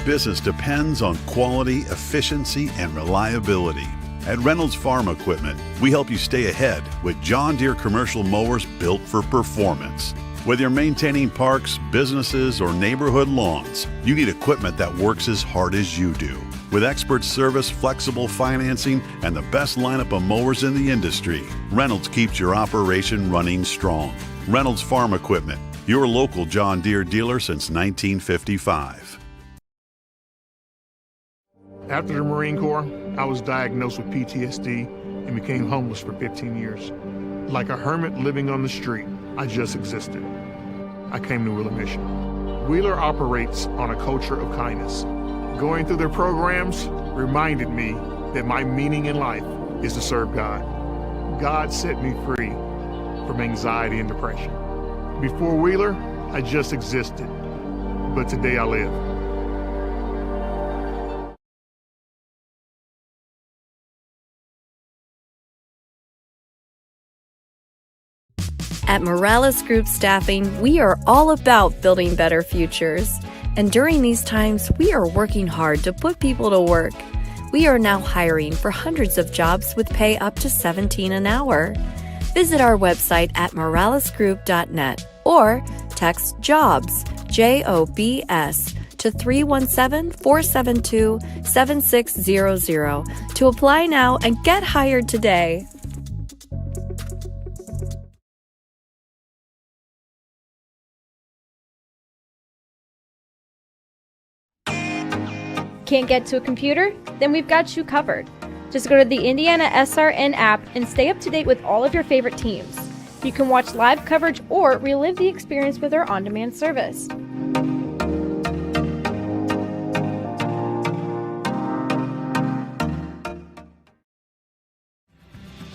business depends on quality, efficiency, and reliability. At Reynolds Farm Equipment, we help you stay ahead with John Deere commercial mowers built for performance. Whether you're maintaining parks, businesses, or neighborhood lawns, you need equipment that works as hard as you do. With expert service, flexible financing, and the best lineup of mowers in the industry, Reynolds keeps your operation running strong. Reynolds Farm Equipment, your local John Deere dealer since 1955. After the Marine Corps, I was diagnosed with PTSD and became homeless for 15 years. Like a hermit living on the street, I just existed. I came to Wheeler Mission. Wheeler operates on a culture of kindness. Going through their programs reminded me that my meaning in life is to serve God. God set me free from anxiety and depression. Before Wheeler, I just existed, but today I live. At Morales Group Staffing, we are all about building better futures. And during these times, we are working hard to put people to work. We are now hiring for hundreds of jobs with pay up to $17 an hour. Visit our website at moralesgroup.net or text JOBS, JOBS, to 317-472-7600 to apply now and get hired today. Can't get to a computer? Then we've got you covered. Just go to the IndianaSRN app and stay up to date with all of your favorite teams. You can watch live coverage or relive the experience with our on-demand service.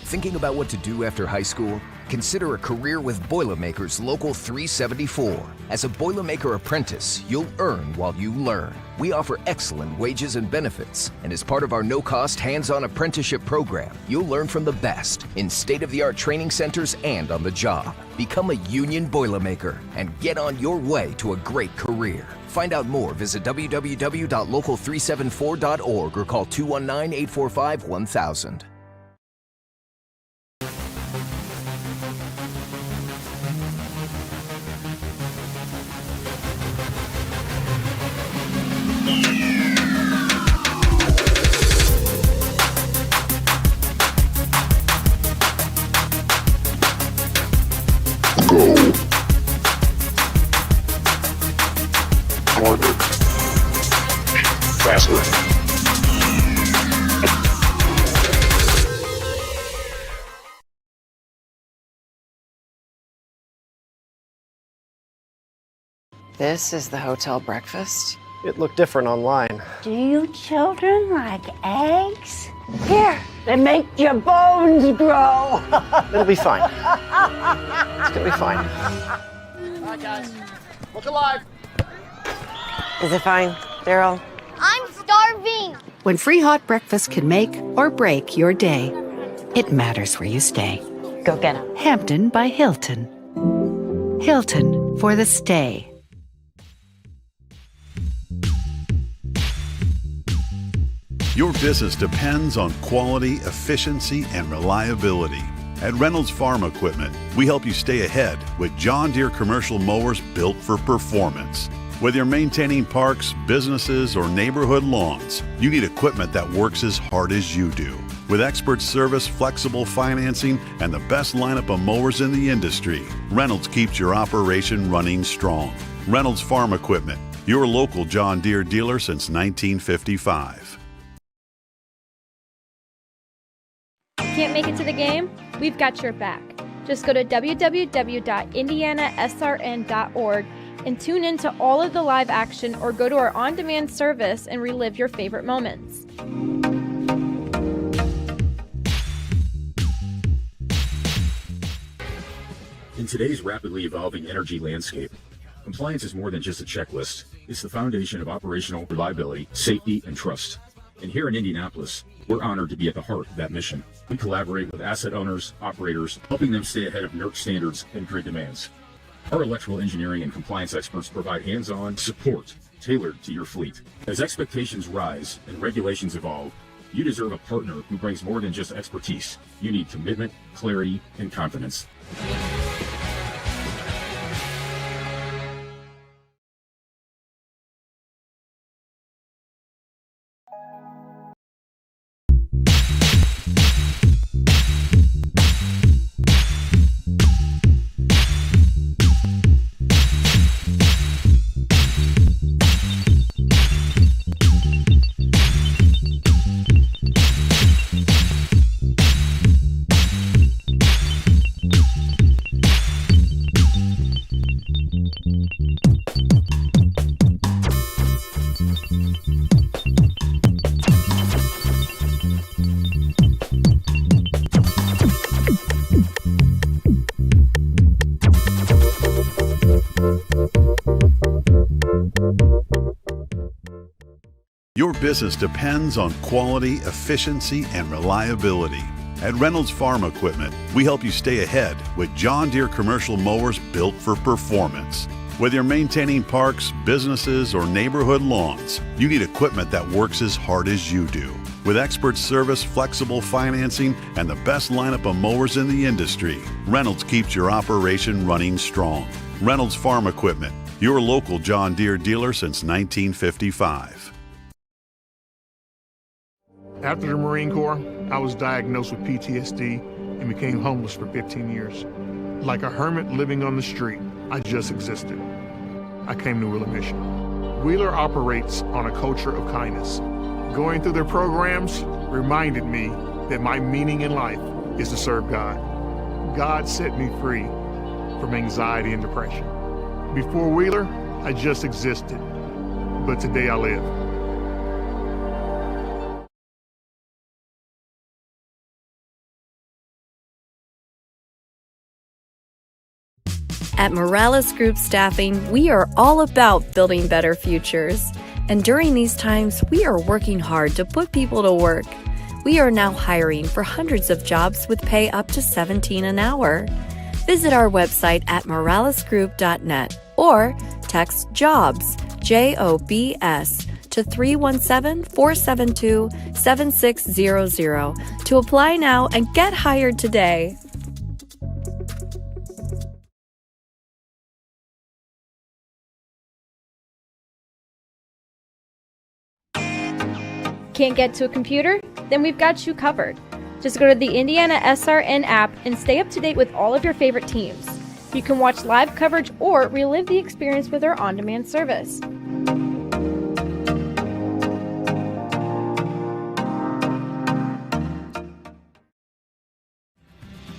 Thinking about what to do after high school? Consider a career with Boilermakers Local 374. As a Boilermaker apprentice, you'll earn while you learn. We offer excellent wages and benefits, and as part of our no-cost hands-on apprenticeship program, you'll learn from the best in state-of-the-art training centers and on the job. Become a union Boilermaker and get on your way to a great career. Find out more, visit www.local374.org or call 219-845-1000. This is the hotel breakfast. It looked different online. Do you children like eggs? Here, they make your bones grow. It'll be fine. It's gonna be fine. All right, guys. Look alive. Is it fine, Daryl? I'm starving. When free hot breakfast can make or break your day, it matters where you stay. Go get 'em. Hampton by Hilton. Hilton for the stay. Your business depends on quality, efficiency, and reliability. At Reynolds Farm Equipment, we help you stay ahead with John Deere commercial mowers built for performance. Whether you're maintaining parks, businesses, or neighborhood lawns, you need equipment that works as hard as you do. With expert service, flexible financing, and the best lineup of mowers in the industry, Reynolds keeps your operation running strong. Reynolds Farm Equipment, your local John Deere dealer since 1955. Can't make it to the game? We've got your back. Just go to www.IndianaSRN.org and tune in to all of the live action or go to our on-demand service and relive your favorite moments. In today's rapidly evolving energy landscape, compliance is more than just a checklist. It's the foundation of operational reliability, safety, and trust. And here in Indianapolis, we're honored to be at the heart of that mission. We collaborate with asset owners, operators, helping them stay ahead of NERC standards and grid demands. Our electrical engineering and compliance experts provide hands-on support tailored to your fleet. As expectations rise and regulations evolve, you deserve a partner who brings more than just expertise. You need commitment, clarity, and confidence. Your business depends on quality, efficiency, and reliability. At Reynolds Farm Equipment, we help you stay ahead with John Deere commercial mowers built for performance. Whether you're maintaining parks, businesses, or neighborhood lawns, you need equipment that works as hard as you do. With expert service, flexible financing, and the best lineup of mowers in the industry, Reynolds keeps your operation running strong. Reynolds Farm Equipment, your local John Deere dealer since 1955. After the Marine Corps, I was diagnosed with PTSD and became homeless for 15 years. Like a hermit living on the street, I just existed. I came to Wheeler Mission. Wheeler operates on a culture of kindness. Going through their programs reminded me that my meaning in life is to serve God. God set me free from anxiety and depression. Before Wheeler, I just existed, but today I live. At Morales Group Staffing, we are all about building better futures. And during these times, we are working hard to put people to work. We are now hiring for hundreds of jobs with pay up to $17 an hour. Visit our website at moralesgroup.net or text JOBS, JOBS, to 317-472-7600 to apply now and get hired today. Can't get to a computer? Then we've got you covered. Just go to the IndianaSRN app and stay up to date with all of your favorite teams. You can watch live coverage or relive the experience with our on-demand service.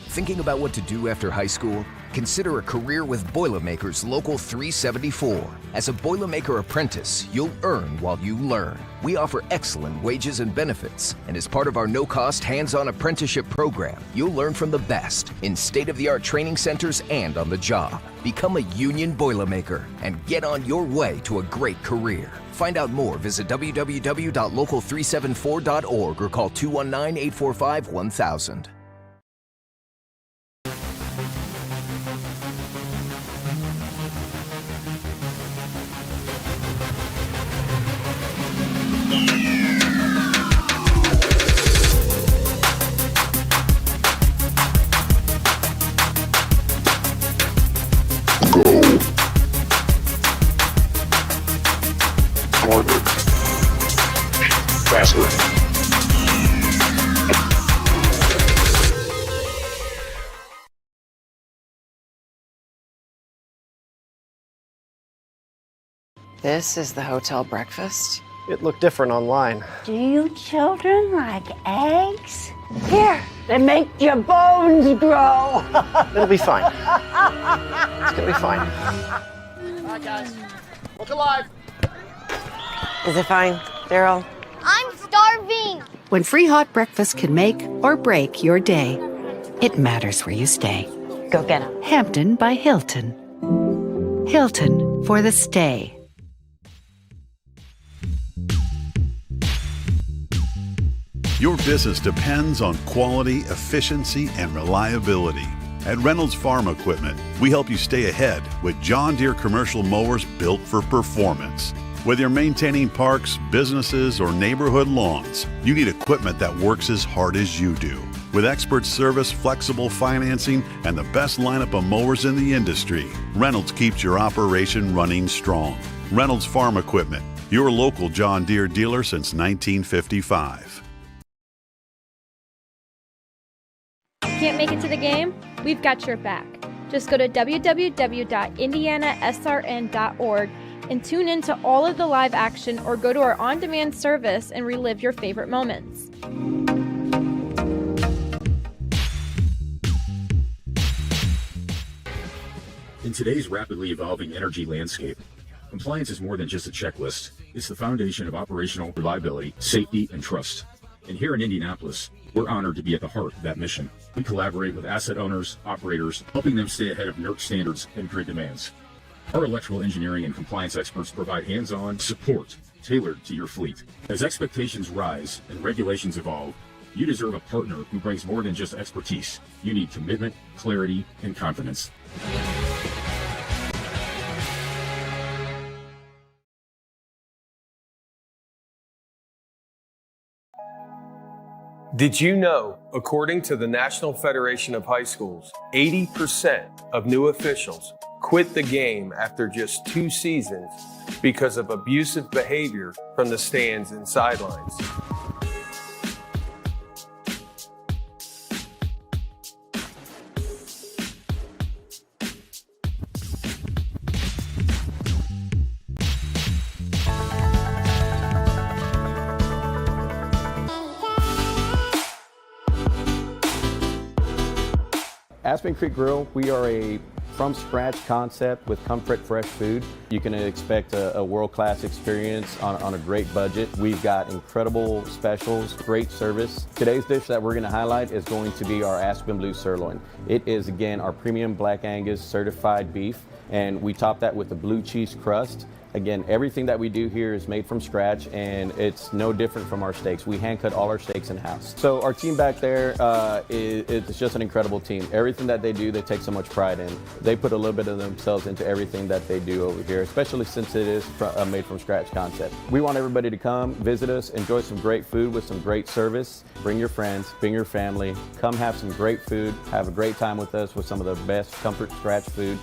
Thinking about what to do after high school? Consider a career with Boilermakers Local 374. As a Boilermaker apprentice, you'll earn while you learn. We offer excellent wages and benefits, and as part of our no-cost hands-on apprenticeship program, you'll learn from the best in state-of-the-art training centers and on the job. Become a union Boilermaker and get on your way to a great career. Find out more, visit www.local374.org or call 219-845-1000. This is the hotel breakfast? It looked different online. Do you children like eggs? Here, they make your bones grow. It'll be fine. It's gonna be fine. Hi, guys. Look alive. Is it fine, Daryl? I'm starving. When free hot breakfast can make or break your day, it matters where you stay. Go get him. Hampton by Hilton. Hilton for the stay. Your business depends on quality, efficiency, and reliability. At Reynolds Farm Equipment, we help you stay ahead with John Deere commercial mowers built for performance. Whether you're maintaining parks, businesses, or neighborhood lawns, you need equipment that works as hard as you do. With expert service, flexible financing, and the best lineup of mowers in the industry, Reynolds keeps your operation running strong. Reynolds Farm Equipment, your local John Deere dealer since 1955. Can't make it to the game? We've got your back. Just go to www.IndianaSRN.org and tune in to all of the live action, or go to our on-demand service and relive your favorite moments. In today's rapidly evolving energy landscape, compliance is more than just a checklist. It's the foundation of operational reliability, safety, and trust. And here in Indianapolis, we're honored to be at the heart of that mission. We collaborate with asset owners, operators, helping them stay ahead of NERC standards and grid demands. Our electrical engineering and compliance experts provide hands-on support tailored to your fleet. As expectations rise and regulations evolve, you deserve a partner who brings more than just expertise. You need commitment, clarity, and confidence. Did you know, according to the National Federation of High Schools, 80% of new officials quit the game after just 2 seasons because of abusive behavior from the stands and sidelines? Aspen Creek Grill, we are a from-scratch concept with comfort fresh food. You can expect a world-class experience on a great budget. We've got incredible specials, great service. Today's dish that we're going to highlight is going to be our Aspen Blue Sirloin. It is, again, our premium Black Angus certified beef, and we top that with a blue cheese crust. Again, everything that we do here is made from scratch, and it's no different from our steaks. We hand cut all our steaks in-house. So our team back there, it's just an incredible team. Everything that they do, they take so much pride in. They put a little bit of themselves into everything that they do over here, especially since it is a made from scratch concept. We want everybody to come, visit us, enjoy some great food with some great service. Bring your friends, bring your family, come have some great food, have a great time with us with some of the best comfort scratch food.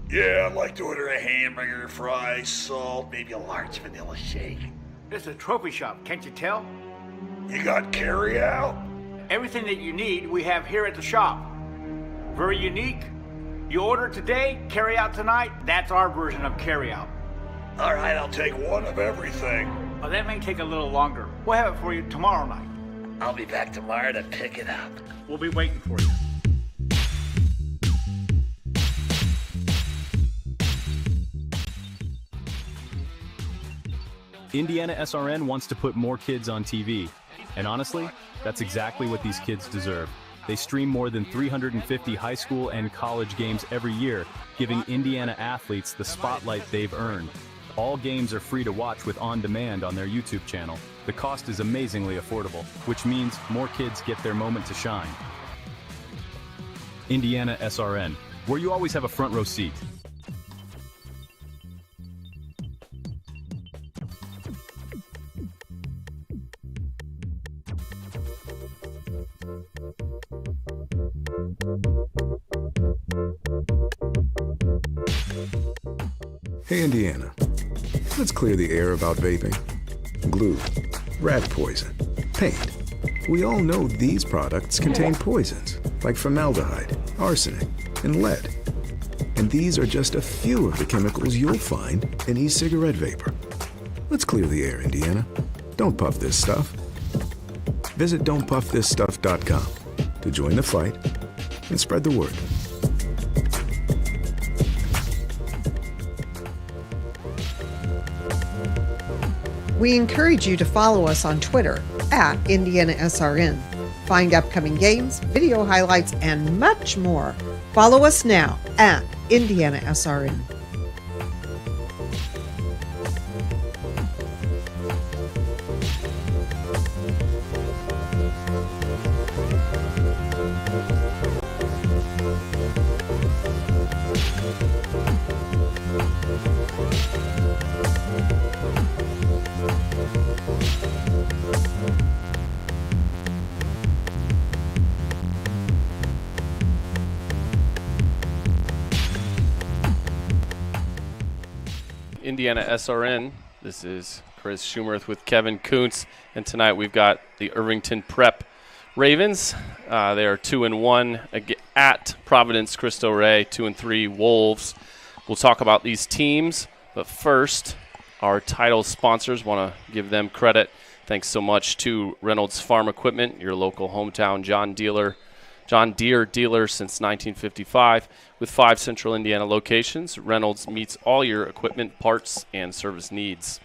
Yeah, I'd like to order a hamburger, fries, salt, maybe a large vanilla shake. This is a trophy shop, can't you tell? You got carry-out? Everything that you need, we have here at the shop. Very unique. You order today, carry out tonight. That's our version of carry out. All right, I'll take one of everything. Oh, that may take a little longer. We'll have it for you tomorrow night. I'll be back tomorrow to pick it up. We'll be waiting for you. IndianaSRN wants to put more kids on TV. And honestly, that's exactly what these kids deserve. They stream more than 350 high school and college games every year, giving Indiana athletes the spotlight they've earned. All games are free to watch with On Demand on their YouTube channel. The cost is amazingly affordable, which means more kids get their moment to shine. IndianaSRN, where you always have a front row seat. Hey Indiana, let's clear the air about vaping. Glue, rat poison, paint. We all know these products contain poisons like formaldehyde, arsenic, and lead. And these are just a few of the chemicals you'll find in e-cigarette vapor. Let's clear the air, Indiana. Don't puff this stuff. Visit don'tpuffthisstuff.com to join the fight and spread the word. We encourage you to follow us on Twitter at IndianaSRN. Find upcoming games, video highlights, and much more. Follow us now at IndianaSRN. IndianaSRN. This is Chris Schumerth with Kevin Kuntz, and tonight we've got the Irvington Prep Ravens. They are 2-1 at Providence, Cristo Rey, 2-3 Wolves. We'll talk about these teams, but first, our title sponsors, want to give them credit. Thanks so much to Reynolds Farm Equipment, your local hometown John Deere dealer since 1955. With 5 central Indiana locations, Reynolds meets all your equipment, parts, and service needs.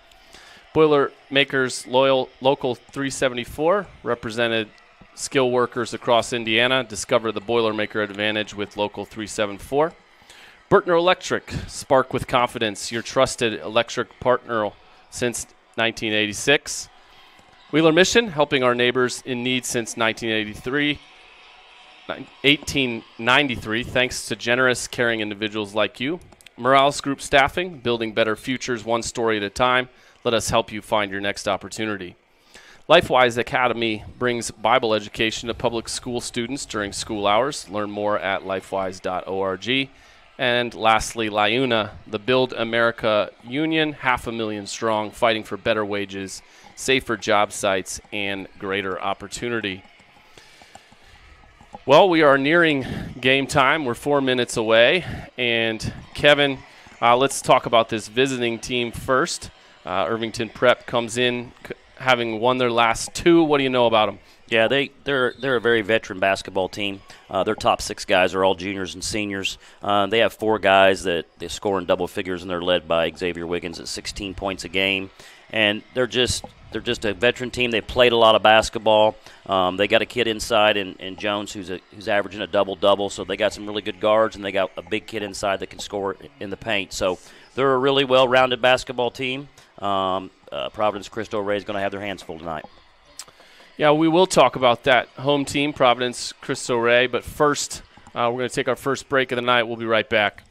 Boilermakers Local 374 represented skill workers across Indiana. Discover the Boilermaker advantage with Local 374. Burtner Electric, spark with confidence, your trusted electric partner since 1986. Wheeler Mission, helping our neighbors in need since 1893, thanks to generous, caring individuals like you. Morales Group Staffing, building better futures one story at a time. Let us help you find your next opportunity. LifeWise Academy brings Bible education to public school students during school hours. Learn more at lifewise.org. And lastly, LIUNA, the Build America Union, 500,000 strong, fighting for better wages, safer job sites, and greater opportunity. Well, we are nearing game time. We're 4 minutes away. And Kevin, let's talk about this visiting team first. Irvington Prep comes in having won their last 2. What do you know about them? Yeah, they're a very veteran basketball team. Their top 6 guys are all juniors and seniors. They have 4 guys that they score in double figures, and they're led by Xavier Wiggins at 16 points a game. And they're just a veteran team. They played a lot of basketball. They got a kid inside in Jones who's averaging a double-double. So they got some really good guards, and they got a big kid inside that can score in the paint. So they're a really well-rounded basketball team. Providence Cristo Rey is going to have their hands full tonight. Yeah, we will talk about that home team, Providence Cristo Rey. But first, we're going to take our first break of the night. We'll be right back.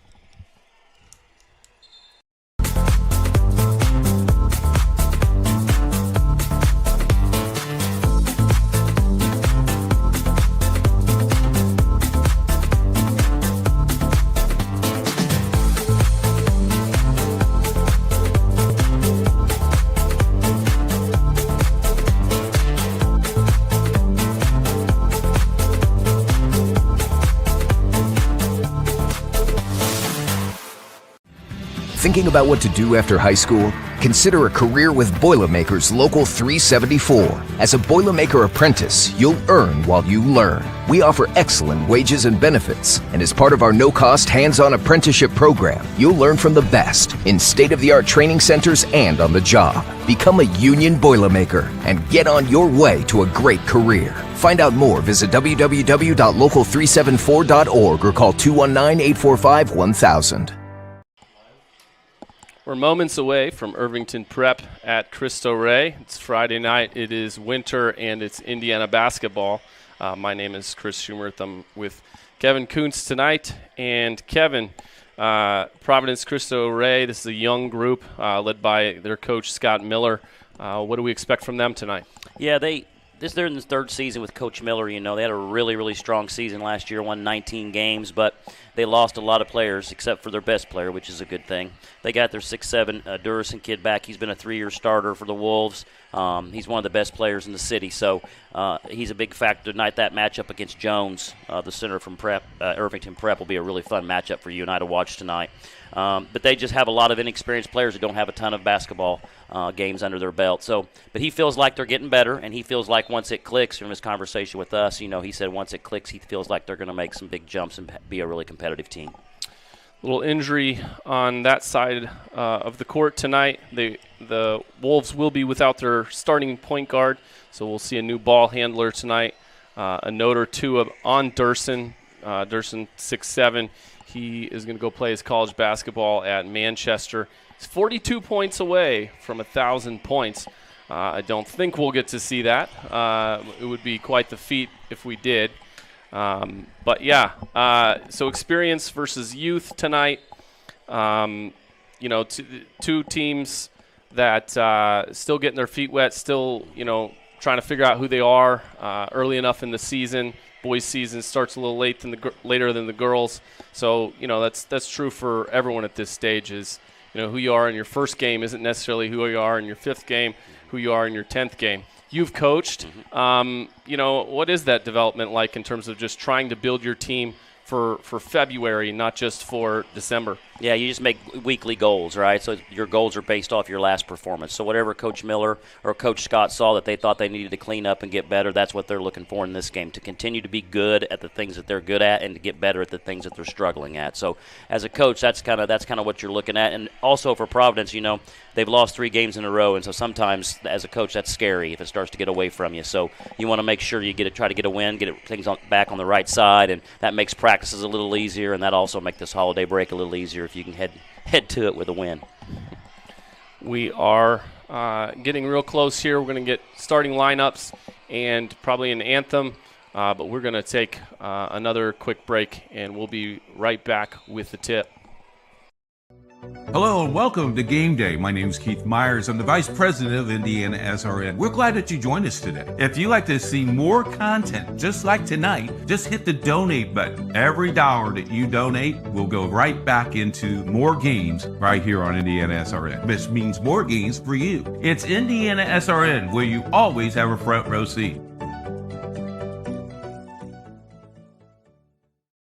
Thinking about what to do after high school? Consider a career with Boilermakers Local 374. As a Boilermaker apprentice, you'll earn while you learn. We offer excellent wages and benefits, and as part of our no-cost hands-on apprenticeship program, you'll learn from the best in state-of-the-art training centers and on the job. Become a union Boilermaker and get on your way to a great career. Find out more, visit www.local374.org or call 219-845-1000. We're moments away from Irvington Prep at Cristo Rey. It's Friday night. It is winter, and it's Indiana basketball. My name is Chris Schumerth. I'm with Kevin Kuntz tonight. And Kevin, Providence Cristo Rey, this is a young group led by their coach, Scott Miller. What do we expect from them tonight? Yeah, they're in the 3rd season with Coach Miller. You know, they had a really, really strong season last year, won 19 games, but they lost a lot of players except for their best player, which is a good thing. They got their 6'7" Durison kid back. He's been a 3-year starter for the Wolves. He's one of the best players in the city, so he's a big factor tonight. That matchup against Jones, the center from Irvington Prep, will be a really fun matchup for you and I to watch tonight. But they just have a lot of inexperienced players who don't have a ton of basketball games under their belt. So, but he feels like they're getting better, and he feels like once it clicks from his conversation with us, you know, he said once it clicks, he feels like they're going to make some big jumps and be a really competitive team. Little injury on that side of the court tonight. The Wolves will be without their starting point guard, so we'll see a new ball handler tonight. A note or two on Durson. Durson, 6'7". He is going to go play his college basketball at Manchester. He's 42 points away from 1,000 points. I don't think we'll get to see that. It would be quite the feat if we did. But yeah, so experience versus youth tonight. You know, two teams that still getting their feet wet, still, you know, trying to figure out who they are early enough in the season. Boys' season starts a little later than the girls, so you know that's true for everyone at this stage. Is who you are in your first game isn't necessarily who you are in your fifth game, who you are in your 10th game. You've coached. What is that development like in terms of just trying to build your team for February, not just for December? Yeah, you just make weekly goals, right? So your goals are based off your last performance. So whatever Coach Miller or Coach Scott saw that they thought they needed to clean up and get better, that's what they're looking for in this game, to continue to be good at the things that they're good at and to get better at the things that they're struggling at. So as a coach, that's kind of what you're looking at. And also for Providence, they've lost 3 games in a row, and so sometimes as a coach that's scary if it starts to get away from you. So you want to make sure you try to get a win, things back on the right side, and that makes practices a little easier, and that also makes this holiday break a little easier if you can head to it with a win. We are getting real close here. We're going to get starting lineups and probably an anthem, but we're going to take another quick break, and we'll be right back with the tip. Hello and welcome to Game Day. My name is Keith Myers. I'm the Vice President of IndianaSRN. We're glad that you joined us today. If you'd like to see more content just like tonight, just hit the donate button. Every dollar that you donate will go right back into more games right here on IndianaSRN. This means more games for you. It's IndianaSRN, where you always have a front row seat.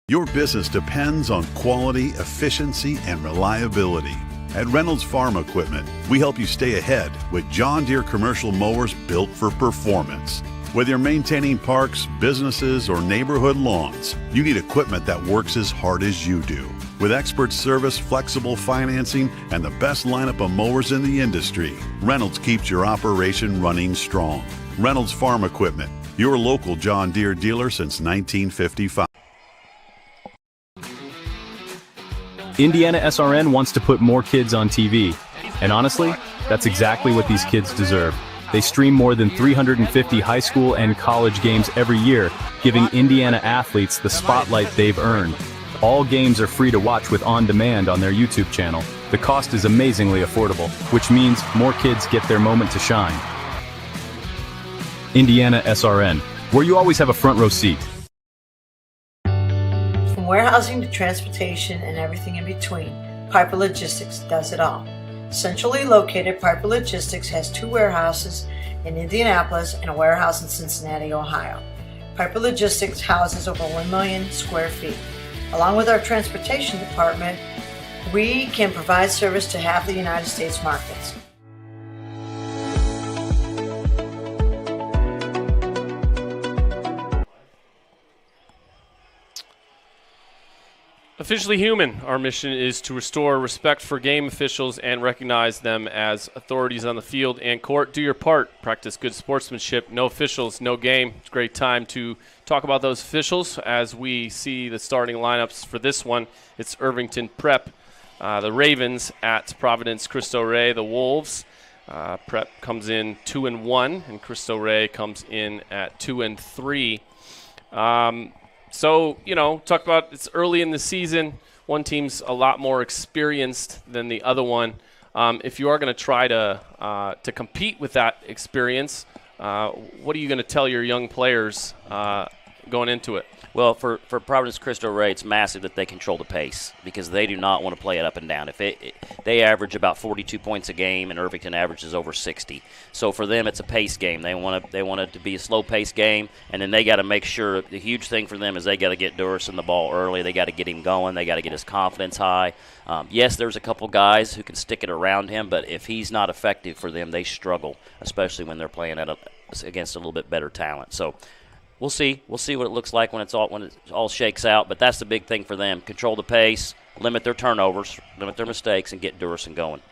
Your business depends on quality, efficiency, and reliability. At Reynolds Farm Equipment, we help you stay ahead with John Deere commercial mowers built for performance. Whether you're maintaining parks, businesses, or neighborhood lawns, you need equipment that works as hard as you do. With expert service, flexible financing, and the best lineup of mowers in the industry, Reynolds keeps your operation running strong. Reynolds Farm Equipment, your local John Deere dealer since 1955. IndianaSRN wants to put more kids on TV. And honestly, that's exactly what these kids deserve. They stream more than 350 high school and college games every year, giving Indiana athletes the spotlight they've earned. All games are free to watch with on-demand on their YouTube channel. The cost is amazingly affordable, which means more kids get their moment to shine. IndianaSRN, where you always have a front row seat. From warehousing to transportation and everything in between, Piper Logistics does it all. Centrally located, Piper Logistics has 2 warehouses in Indianapolis and a warehouse in Cincinnati, Ohio. Piper Logistics houses over 1 million square feet. Along with our transportation department, we can provide service to half the United States markets. Officially Human. Our mission is to restore respect for game officials and recognize them as authorities on the field and court. Do your part. Practice good sportsmanship. No officials, no game. It's a great time to talk about those officials as we see the starting lineups for this one. It's Irvington Prep, the Ravens at Providence Cristo Rey, the Wolves. Prep comes in 2-1, and Cristo Rey comes in at 2-3. So, talk about it's early in the season. One team's a lot more experienced than the other one. If you are going to try to compete with that experience, what are you going to tell your young players going into it? Well, for Providence Cristo Rey, it's massive that they control the pace because they do not want to play it up and down. They average about 42 points a game, and Irvington averages over 60. So for them, it's a pace game. They want it to be a slow-paced game, and then they got to make sure the huge thing for them is they got to get Durson the ball early. They got to get him going. They got to get his confidence high. Yes, there's a couple guys who can stick it around him, but if he's not effective for them, they struggle, especially when they're playing against a little bit better talent. So. We'll see. We'll see what it looks like when it all shakes out. But that's the big thing for them: control the pace, limit their turnovers, limit their mistakes, and get Durson going.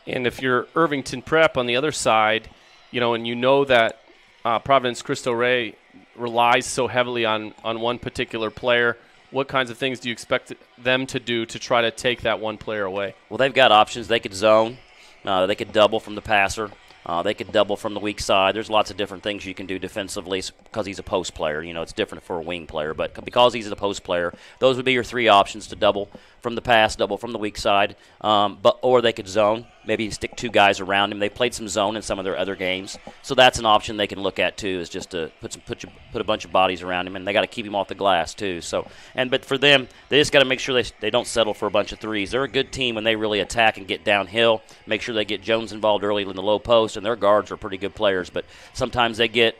And if you're Irvington Prep on the other side, and that Providence Cristo Rey relies so heavily on one particular player, what kinds of things do you expect them to do to try to take that one player away? Well, they've got options. They could zone. They could double from the passer. They could double from the weak side. There's lots of different things you can do defensively because he's a post player. It's different for a wing player. But because he's a post player, those would be your 3 options to double. from the pass, double from the weak side, or they could zone, maybe stick 2 guys around him. They played some zone in some of their other games, so that's an option they can look at too. Is just to put a bunch of bodies around him, and they got to keep him off the glass too. So, but for them, they just got to make sure they don't settle for a bunch of threes. They're a good team when they really attack and get downhill. Make sure they get Jones involved early in the low post, and their guards are pretty good players. But sometimes they get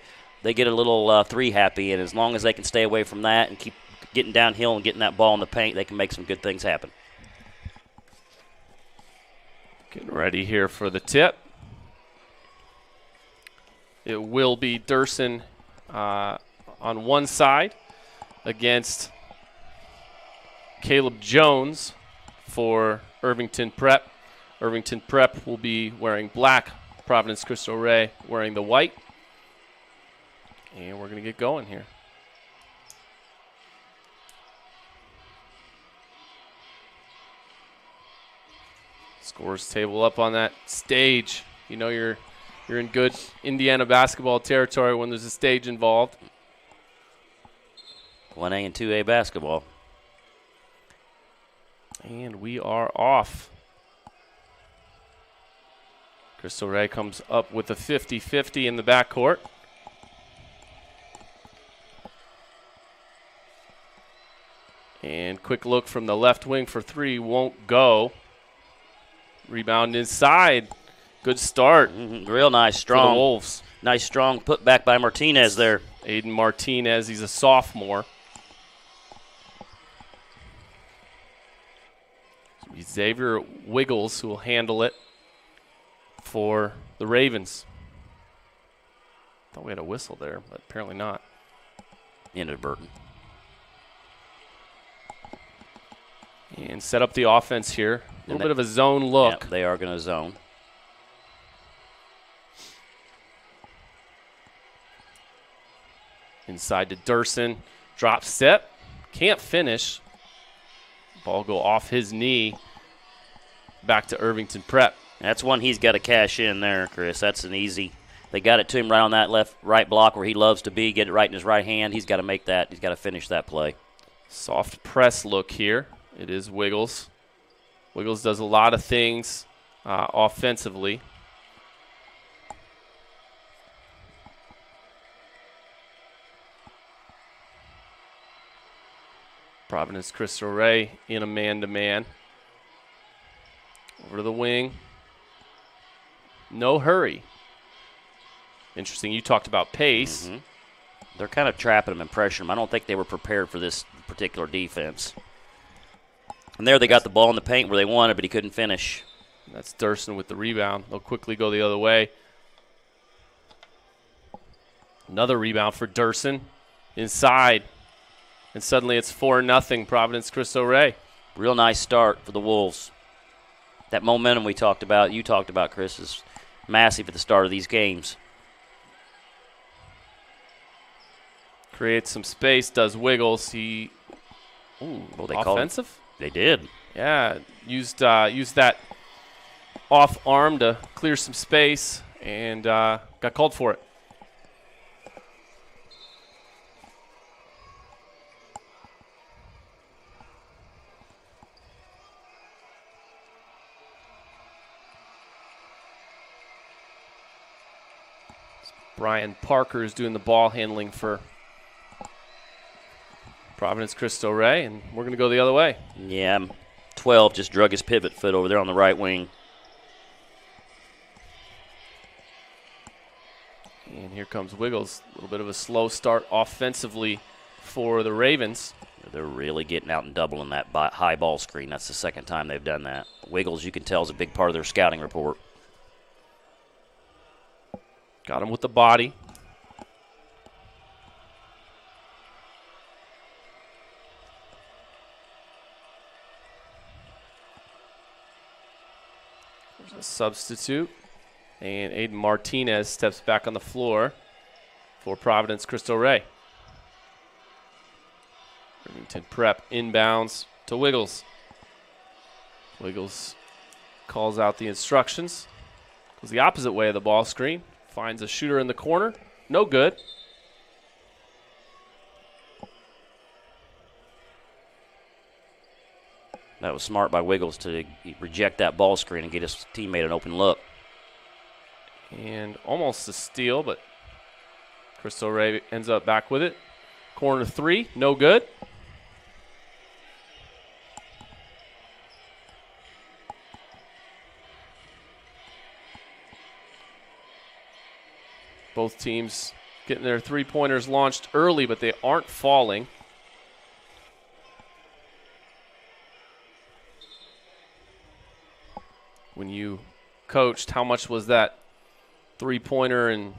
a little 3 happy, and as long as they can stay away from that and keep getting downhill and getting that ball in the paint, they can make some good things happen. Getting ready here for the tip. It will be Durson on one side against Caleb Jones for Irvington Prep. Irvington Prep will be wearing black. Providence Cristo Rey wearing the white. And we're going to get going here. Scores table up on that stage. You know you're in good Indiana basketball territory when there's a stage involved. 1A and 2A basketball. And we are off. Cristo Rey comes up with a 50-50 in the backcourt. And quick look from the left wing for 3 won't go. Rebound inside. Good start. Real nice, strong. For the Wolves. Nice, strong put back by Martinez there. Aiden Martinez, he's a sophomore. Xavier Wiggles who will handle it for the Ravens. Thought we had a whistle there, but apparently not. Inadvertent. And set up the offense here. A little bit of a zone look. Yeah, they are going to zone. Inside to Durson. Drop step. Can't finish. Ball go off his knee. Back to Irvington Prep. That's one he's got to cash in there, Chris. That's an easy. They got it to him right on that right block where he loves to be. Get it right in his right hand. He's got to make that. He's got to finish that play. Soft press look here. It is Wiggles. Wiggles does a lot of things offensively. Providence Cristo Rey in a man-to-man. Over to the wing. No hurry. Interesting. You talked about pace. Mm-hmm. They're kind of trapping him and pressuring him. I don't think they were prepared for this particular defense. And there they got the ball in the paint where they wanted, but he couldn't finish. That's Durson with the rebound. They'll quickly go the other way. Another rebound for Durson. Inside. And suddenly it's 4-0 Providence Cristo Rey. Real nice start for the Wolves. That momentum we talked about, you talked about, Chris, is massive at the start of these games. Creates some space, does Wiggles. He, offensive? They did. Yeah, used that off arm to clear some space and got called for it. Brian Parker is doing the ball handling for Providence Cristo Rey, and we're going to go the other way. Yeah, 12 just drug his pivot foot over there on the right wing. And here comes Wiggles. A little bit of a slow start offensively for the Ravens. They're really getting out and doubling that high ball screen. That's the second time they've done that. Wiggles, you can tell, is a big part of their scouting report. Got him with the body. There's a substitute. And Aiden Martinez steps back on the floor for Providence Cristo Rey. Irvington Prep inbounds to Wiggles. Wiggles calls out the instructions. Goes the opposite way of the ball screen. Finds a shooter in the corner. No good. That was smart by Wiggles to reject that ball screen and get his teammate an open look. And almost a steal, but Cristo Rey ends up back with it. Corner 3, no good. Both teams getting their three-pointers launched early, but they aren't falling. When you coached, how much was that three-pointer and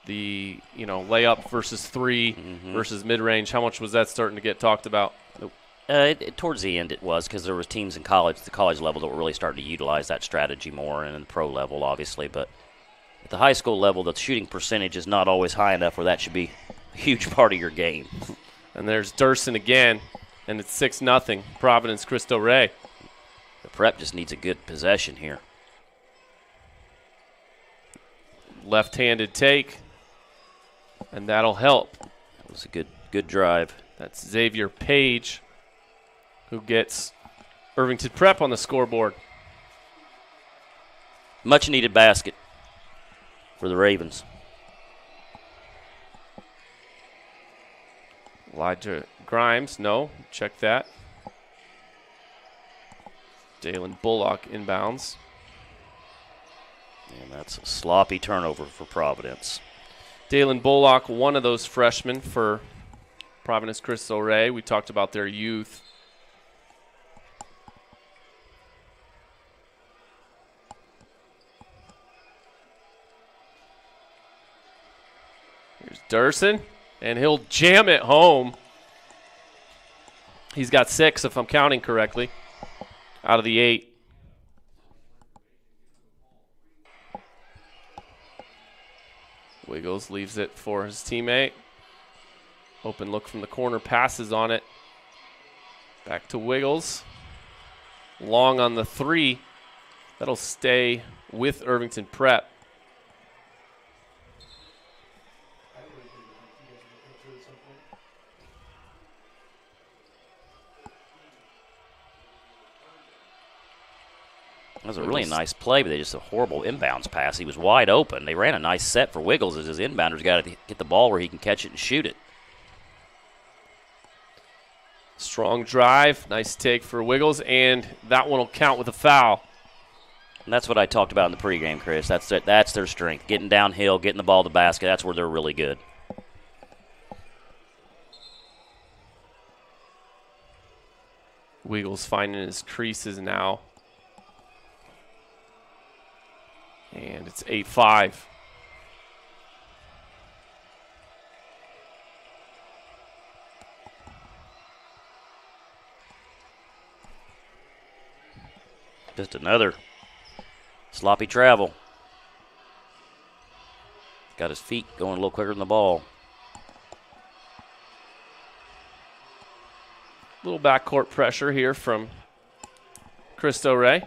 the layup versus three versus mid-range? How much was that starting to get talked about? Towards the end it was, because there was teams in college, the college level, that were really starting to utilize that strategy more, and in the pro level, obviously. But at the high school level, the shooting percentage is not always high enough where that should be a huge part of your game. And there's Durson again, and it's 6-0, Providence Cristo Rey. The Prep just needs a good possession here. Left-handed take, and that'll help. That was a good drive. That's Xavier Page, who gets Irvington Prep on the scoreboard. Much-needed basket for the Ravens. Elijah Grimes, no, check that. Dalen Bullock inbounds. And that's a sloppy turnover for Providence. Dalen Bullock, one of those freshmen for Providence Cristo Rey. We talked about their youth. Here's Durson, and he'll jam it home. He's got 6, if I'm counting correctly, out of the 8. Wiggles leaves it for his teammate. Open look from the corner, passes on it. Back to Wiggles. Long on the 3. That'll stay with Irvington Prep. That was a really nice play, but they just a horrible inbounds pass. He was wide open. They ran a nice set for Wiggles as his inbounder's got to get the ball where he can catch it and shoot it. Strong drive, nice take for Wiggles, and that one will count with a foul. And that's what I talked about in the pregame, Chris. That's their strength, getting downhill, getting the ball to the basket. That's where they're really good. Wiggles finding his creases now. And it's 8-5. Just another sloppy travel. Got his feet going a little quicker than the ball. Little backcourt pressure here from Cristo Rey.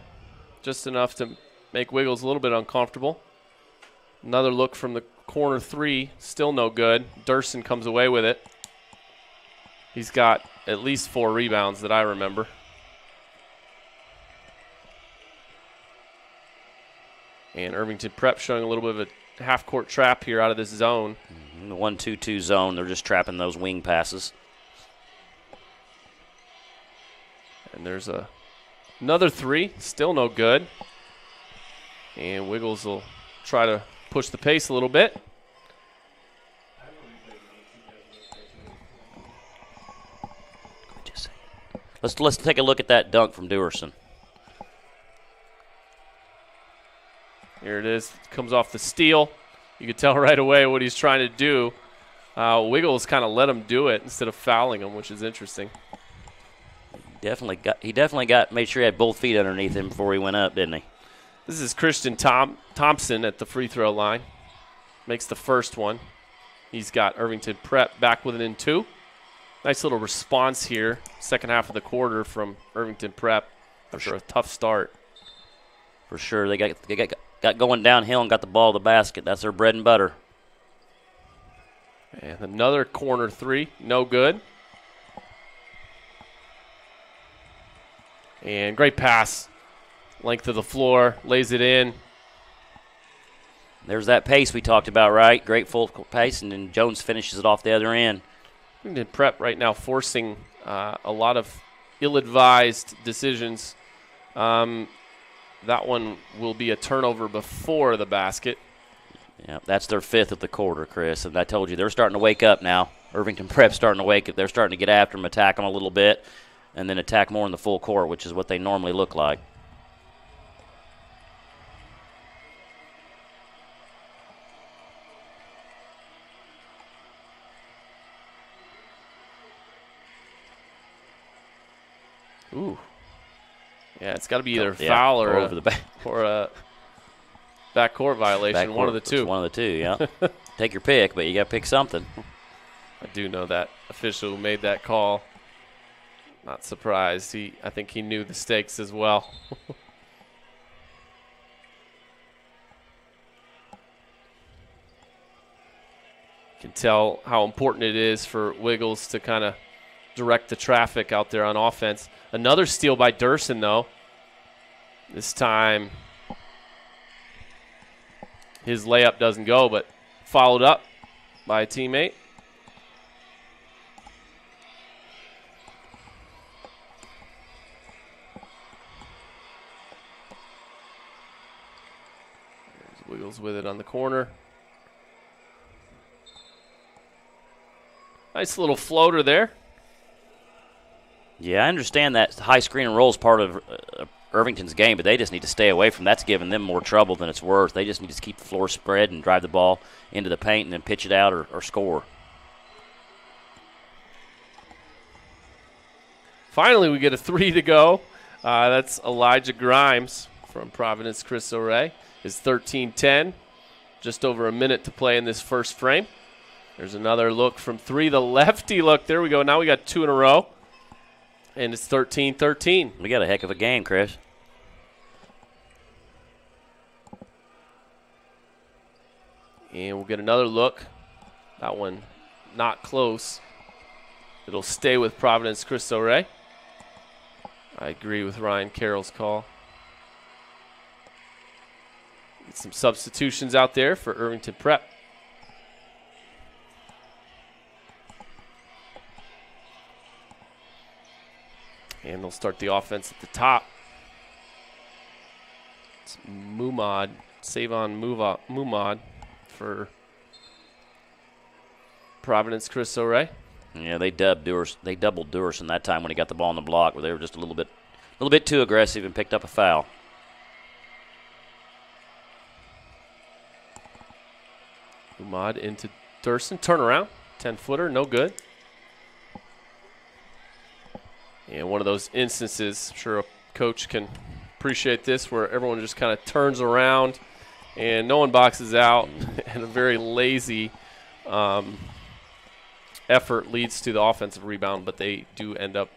Just enough to make Wiggles a little bit uncomfortable. Another look from the corner 3, still no good. Durson comes away with it. He's got at least 4 rebounds that I remember. And Irvington Prep showing a little bit of a half-court trap here out of this zone. The 1-2-2 zone, they're just trapping those wing passes. And there's another 3, still no good. And Wiggles will try to push the pace a little bit. Let's take a look at that dunk from Durson. Here it is. Comes off the steal. You can tell right away what he's trying to do. Wiggles kind of let him do it instead of fouling him, which is interesting. He definitely made sure he had both feet underneath him before he went up, didn't he? This is Christian Thompson at the free throw line. Makes the first one. He's got Irvington Prep back with it in 2. Nice little response here. Second half of the quarter from Irvington Prep after a tough start. For sure. They got going downhill and got the ball to the basket. That's their bread and butter. And another corner 3. No good. And great pass. Length of the floor, lays it in. There's that pace we talked about, right? Great full pace, and then Jones finishes it off the other end. Irvington Prep right now forcing a lot of ill-advised decisions. That one will be a turnover before the basket. Yeah, that's their 5th of the quarter, Chris. And I told you, they're starting to wake up now. Irvington Prep's starting to wake up. They're starting to get after them, attack them a little bit, and then attack more in the full court, which is what they normally look like. Ooh. Yeah, it's got to be either foul or over the back. Or a backcourt violation, one of the two. It's one of the two, yeah. Take your pick, but you got to pick something. I do know that official who made that call. Not surprised. I think he knew the stakes as well. You can tell how important it is for Wiggles to kind of direct the traffic out there on offense. Another steal by Durson, though. This time his layup doesn't go, but followed up by a teammate. There's Wiggles with it on the corner. Nice little floater there. Yeah, I understand that high screen and roll is part of Irvington's game, but they just need to stay away from that's giving them more trouble than it's worth. They just need to keep the floor spread and drive the ball into the paint and then pitch it out or score. Finally, we get a 3 to go. That's Elijah Grimes from Providence Cristo Rey. It's 13-10. Just over a minute to play in this first frame. There's another look from 3. The lefty look. There we go. Now we got 2 in a row. And it's 13-13. We got a heck of a game, Chris. And we'll get another look. That one not close. It'll stay with Providence Cristo Rey. I agree with Ryan Carroll's call. Get some substitutions out there for Irvington Prep. And they'll start the offense at the top. It's Mumad, Savon Mumad for Providence Cristo Rey. Yeah, they doubled Durson that time when he got the ball on the block, where they were just a little bit too aggressive and picked up a foul. Mumad into Durson, turnaround, 10-footer, no good. And one of those instances, I'm sure a coach can appreciate this, where everyone just kind of turns around and no one boxes out, and a very lazy effort leads to the offensive rebound, but they do end up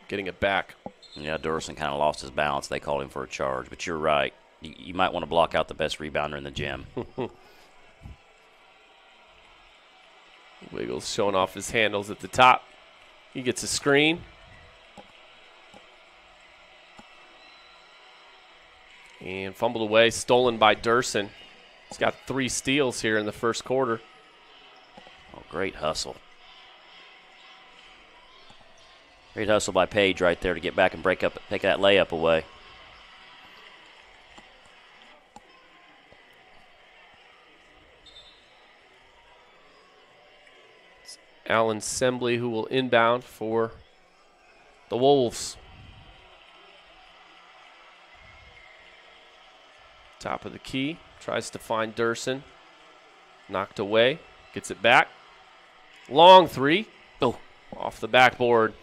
getting it back. Yeah, Durson kind of lost his balance. They called him for a charge, but you're right. You might want to block out the best rebounder in the gym. Wiggles showing off his handles at the top. He gets a screen. And fumbled away, stolen by Durson. He's got 3 steals here in the first quarter. Oh, great hustle. Great hustle by Page right there to get back and take that layup away. It's Alan Sembley who will inbound for the Wolves. Top of the key, tries to find Durson. Knocked away, gets it back. Long 3. Oh, off the backboard.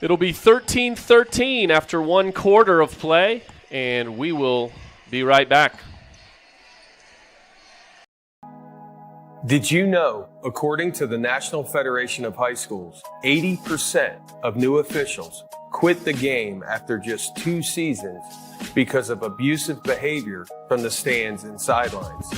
It'll be 13-13 after 1 quarter of play, and we will be right back. Did you know, according to the National Federation of High Schools, 80% of new officials quit the game after just 2 seasons because of abusive behavior from the stands and sidelines?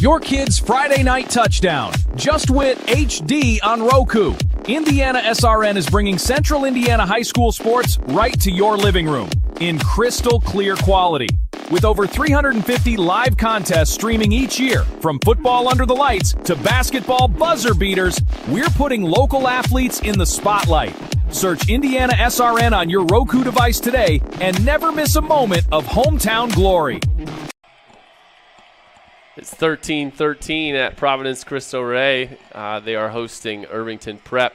Your kid's Friday night touchdown. Just Wit HD on Roku. IndianaSRN is bringing Central Indiana high school sports right to your living room in crystal clear quality. With over 350 live contests streaming each year, from football under the lights to basketball buzzer beaters, we're putting local athletes in the spotlight. Search IndianaSRN on your Roku device today and never miss a moment of hometown glory. It's 13-13 at Providence Cristo Rey. They are hosting Irvington Prep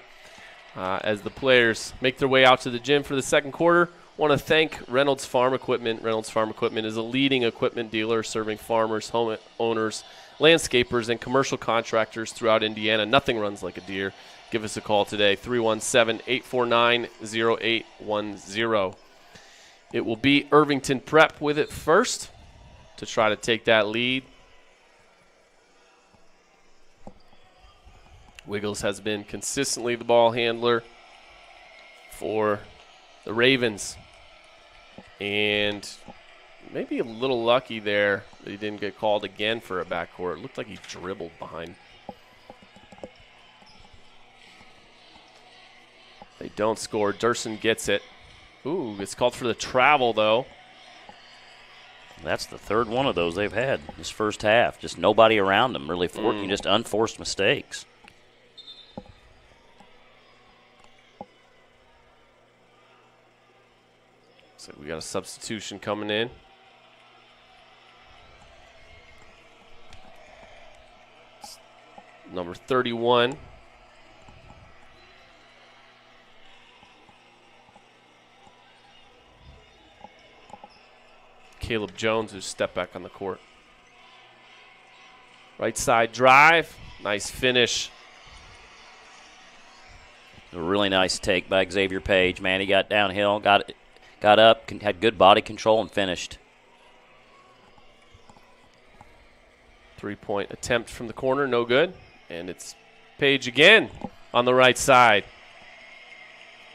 as the players make their way out to the gym for the second quarter. Want to thank Reynolds Farm Equipment. Reynolds Farm Equipment is a leading equipment dealer serving farmers, home owners, landscapers, and commercial contractors throughout Indiana. Nothing runs like a deer. Give us a call today, 317-849-0810. It will be Irvington Prep with it first to try to take that lead. Wiggles has been consistently the ball handler for the Ravens. And maybe a little lucky there that he didn't get called again for a backcourt. It looked like he dribbled behind. They don't score. Durson gets it. Ooh, it's called for the travel, though. That's the third one of those they've had this first half. Just nobody around them really forcing, just unforced mistakes. So we got a substitution coming in. Number 31. Caleb Jones, who's stepped back on the court. Right side drive. Nice finish. A really nice take by Xavier Page. Man, he got downhill, got up, had good body control, and finished. Three-point attempt from the corner, no good. And it's Page again on the right side.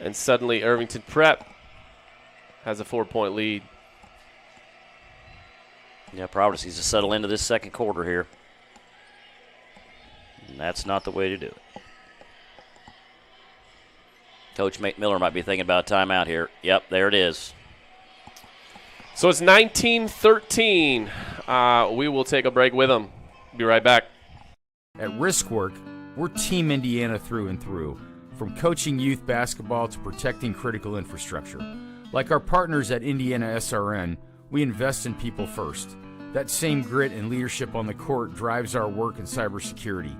And suddenly Irvington Prep has a 4-point lead. Yeah, Providence needs to settle into this second quarter here. And that's not the way to do it. Coach Miller might be thinking about a timeout here. Yep, there it is. So it's 19-13. We will take a break with them. Be right back. At Riskwork, we're Team Indiana through and through, from coaching youth basketball to protecting critical infrastructure. Like our partners at IndianaSRN, we invest in people first. That same grit and leadership on the court drives our work in cybersecurity.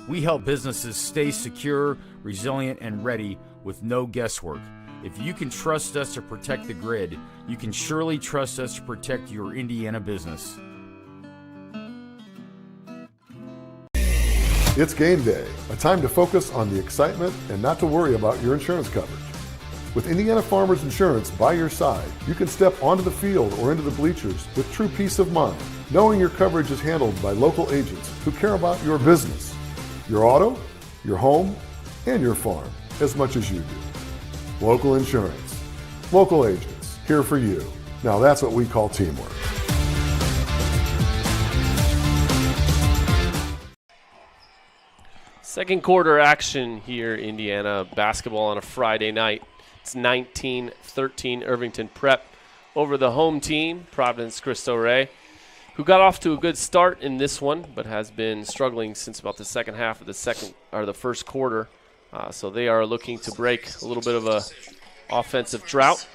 We help businesses stay secure, resilient, and ready with no guesswork. If you can trust us to protect the grid, you can surely trust us to protect your Indiana business. It's game day, a time to focus on the excitement and not to worry about your insurance coverage. With Indiana Farmers Insurance by your side, you can step onto the field or into the bleachers with true peace of mind, knowing your coverage is handled by local agents who care about your business, your auto, your home, and your farm as much as you do. Local insurance, local agents, here for you. Now that's what we call teamwork. Second quarter action here, Indiana basketball on a Friday night. It's 19-13 Irvington Prep over the home team, Providence Cristo Rey, who got off to a good start in this one, but has been struggling since about the second half of the first quarter. So they are looking to break a little bit of a offensive drought.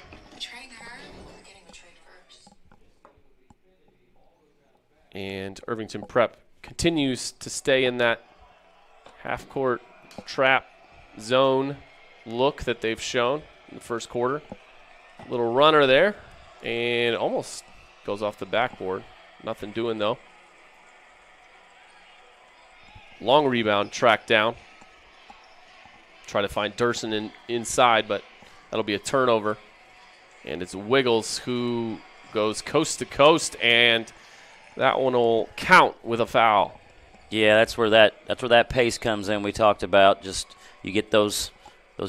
And Irvington Prep continues to stay in that half-court trap zone look that they've shown in the first quarter. Little runner there, and almost goes off the backboard. Nothing doing, though. Long rebound, tracked down. Try to find Durson inside, but that'll be a turnover. And it's Wiggles who goes coast to coast, and that one will count with a foul. Yeah, that's where that pace comes in. We talked about just you get those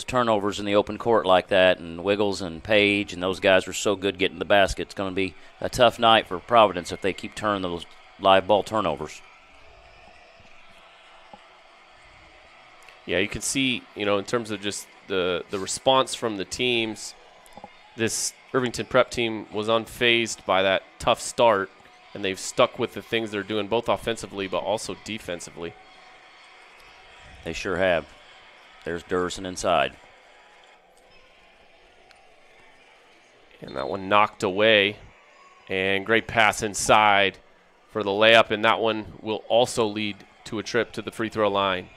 turnovers in the open court like that, and Wiggles and Page and those guys are so good getting the basket. It's going to be a tough night for Providence if they keep turning those live ball turnovers. Yeah, you can see, in terms of just the response from the teams, this Irvington Prep team was unfazed by that tough start, and they've stuck with the things they're doing both offensively but also defensively. They sure have. There's Durson inside. And that one knocked away. And great pass inside for the layup, and that one will also lead to a trip to the free throw line.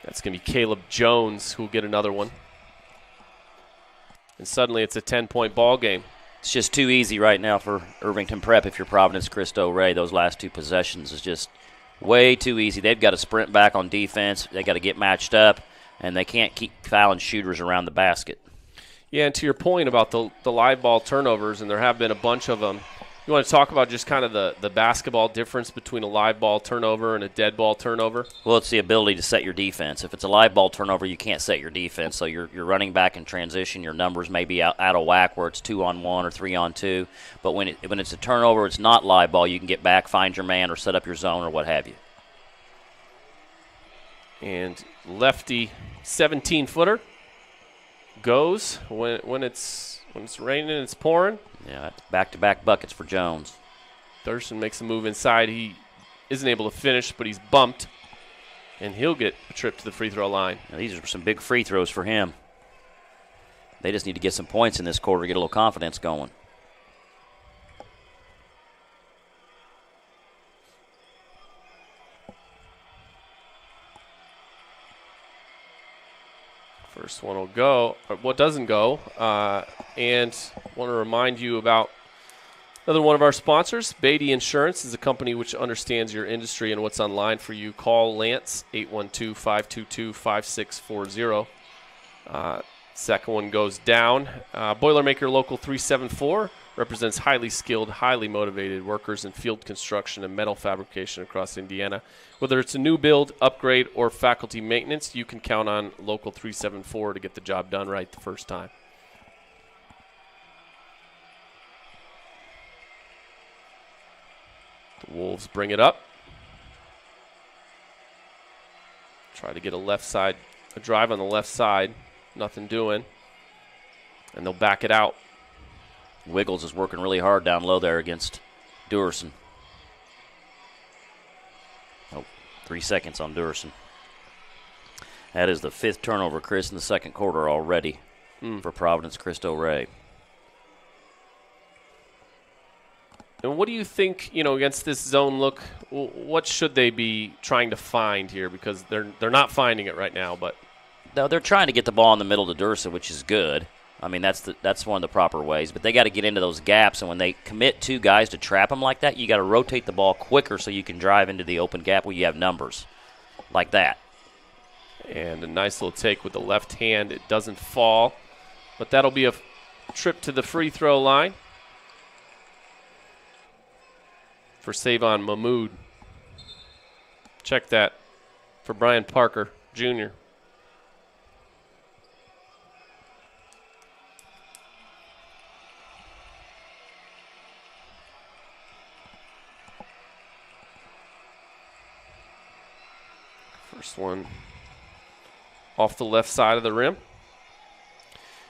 That's going to be Caleb Jones who will get another one. And suddenly it's a 10-point ball game. It's just too easy right now for Irvington Prep if you're Providence Cristo Ray. Those last two possessions is just way too easy. They've got to sprint back on defense. They got to get matched up, and they can't keep fouling shooters around the basket. Yeah, and to your point about the live ball turnovers, and there have been a bunch of them, you want to talk about just kind of the basketball difference between a live ball turnover and a dead ball turnover? Well, it's the ability to set your defense. If it's a live ball turnover, you can't set your defense. So you're running back in transition. Your numbers may be out of whack where it's 2-on-1 or 3-on-2. But when it's a turnover, it's not live ball. You can get back, find your man, or set up your zone or what have you. And lefty 17-footer goes when it's raining and it's pouring. Yeah, that's back-to-back buckets for Jones. Thurston makes a move inside. He isn't able to finish, but he's bumped, and he'll get a trip to the free throw line. Now, these are some big free throws for him. They just need to get some points in this quarter to get a little confidence going. First one will go, or what doesn't go, and want to remind you about another one of our sponsors. Beatty Insurance is a company which understands your industry and what's online for you. Call Lance, 812-522-5640. Second one goes down. Boilermaker Local 374 represents highly skilled, highly motivated workers in field construction and metal fabrication across Indiana. Whether it's a new build, upgrade, or faculty maintenance, you can count on Local 374 to get the job done right the first time. The Wolves bring it up. Try to get a drive on the left side. Nothing doing. And they'll back it out. Wiggles is working really hard down low there against Durson. 3 seconds on Durson. That is the 5th turnover, Chris, in the second quarter already for Providence Cristo Ray. And what do you think, against this zone look, what should they be trying to find here? Because they're not finding it right now, but no, they're trying to get the ball in the middle to Durson, which is good. I mean, that's one of the proper ways. But they got to get into those gaps, and when they commit 2 guys to trap them like that, you got to rotate the ball quicker so you can drive into the open gap where you have numbers like that. And a nice little take with the left hand. It doesn't fall, but that'll be a trip to the free throw line for Savon Mahmoud. Check that for Brian Parker, Jr. First one off the left side of the rim.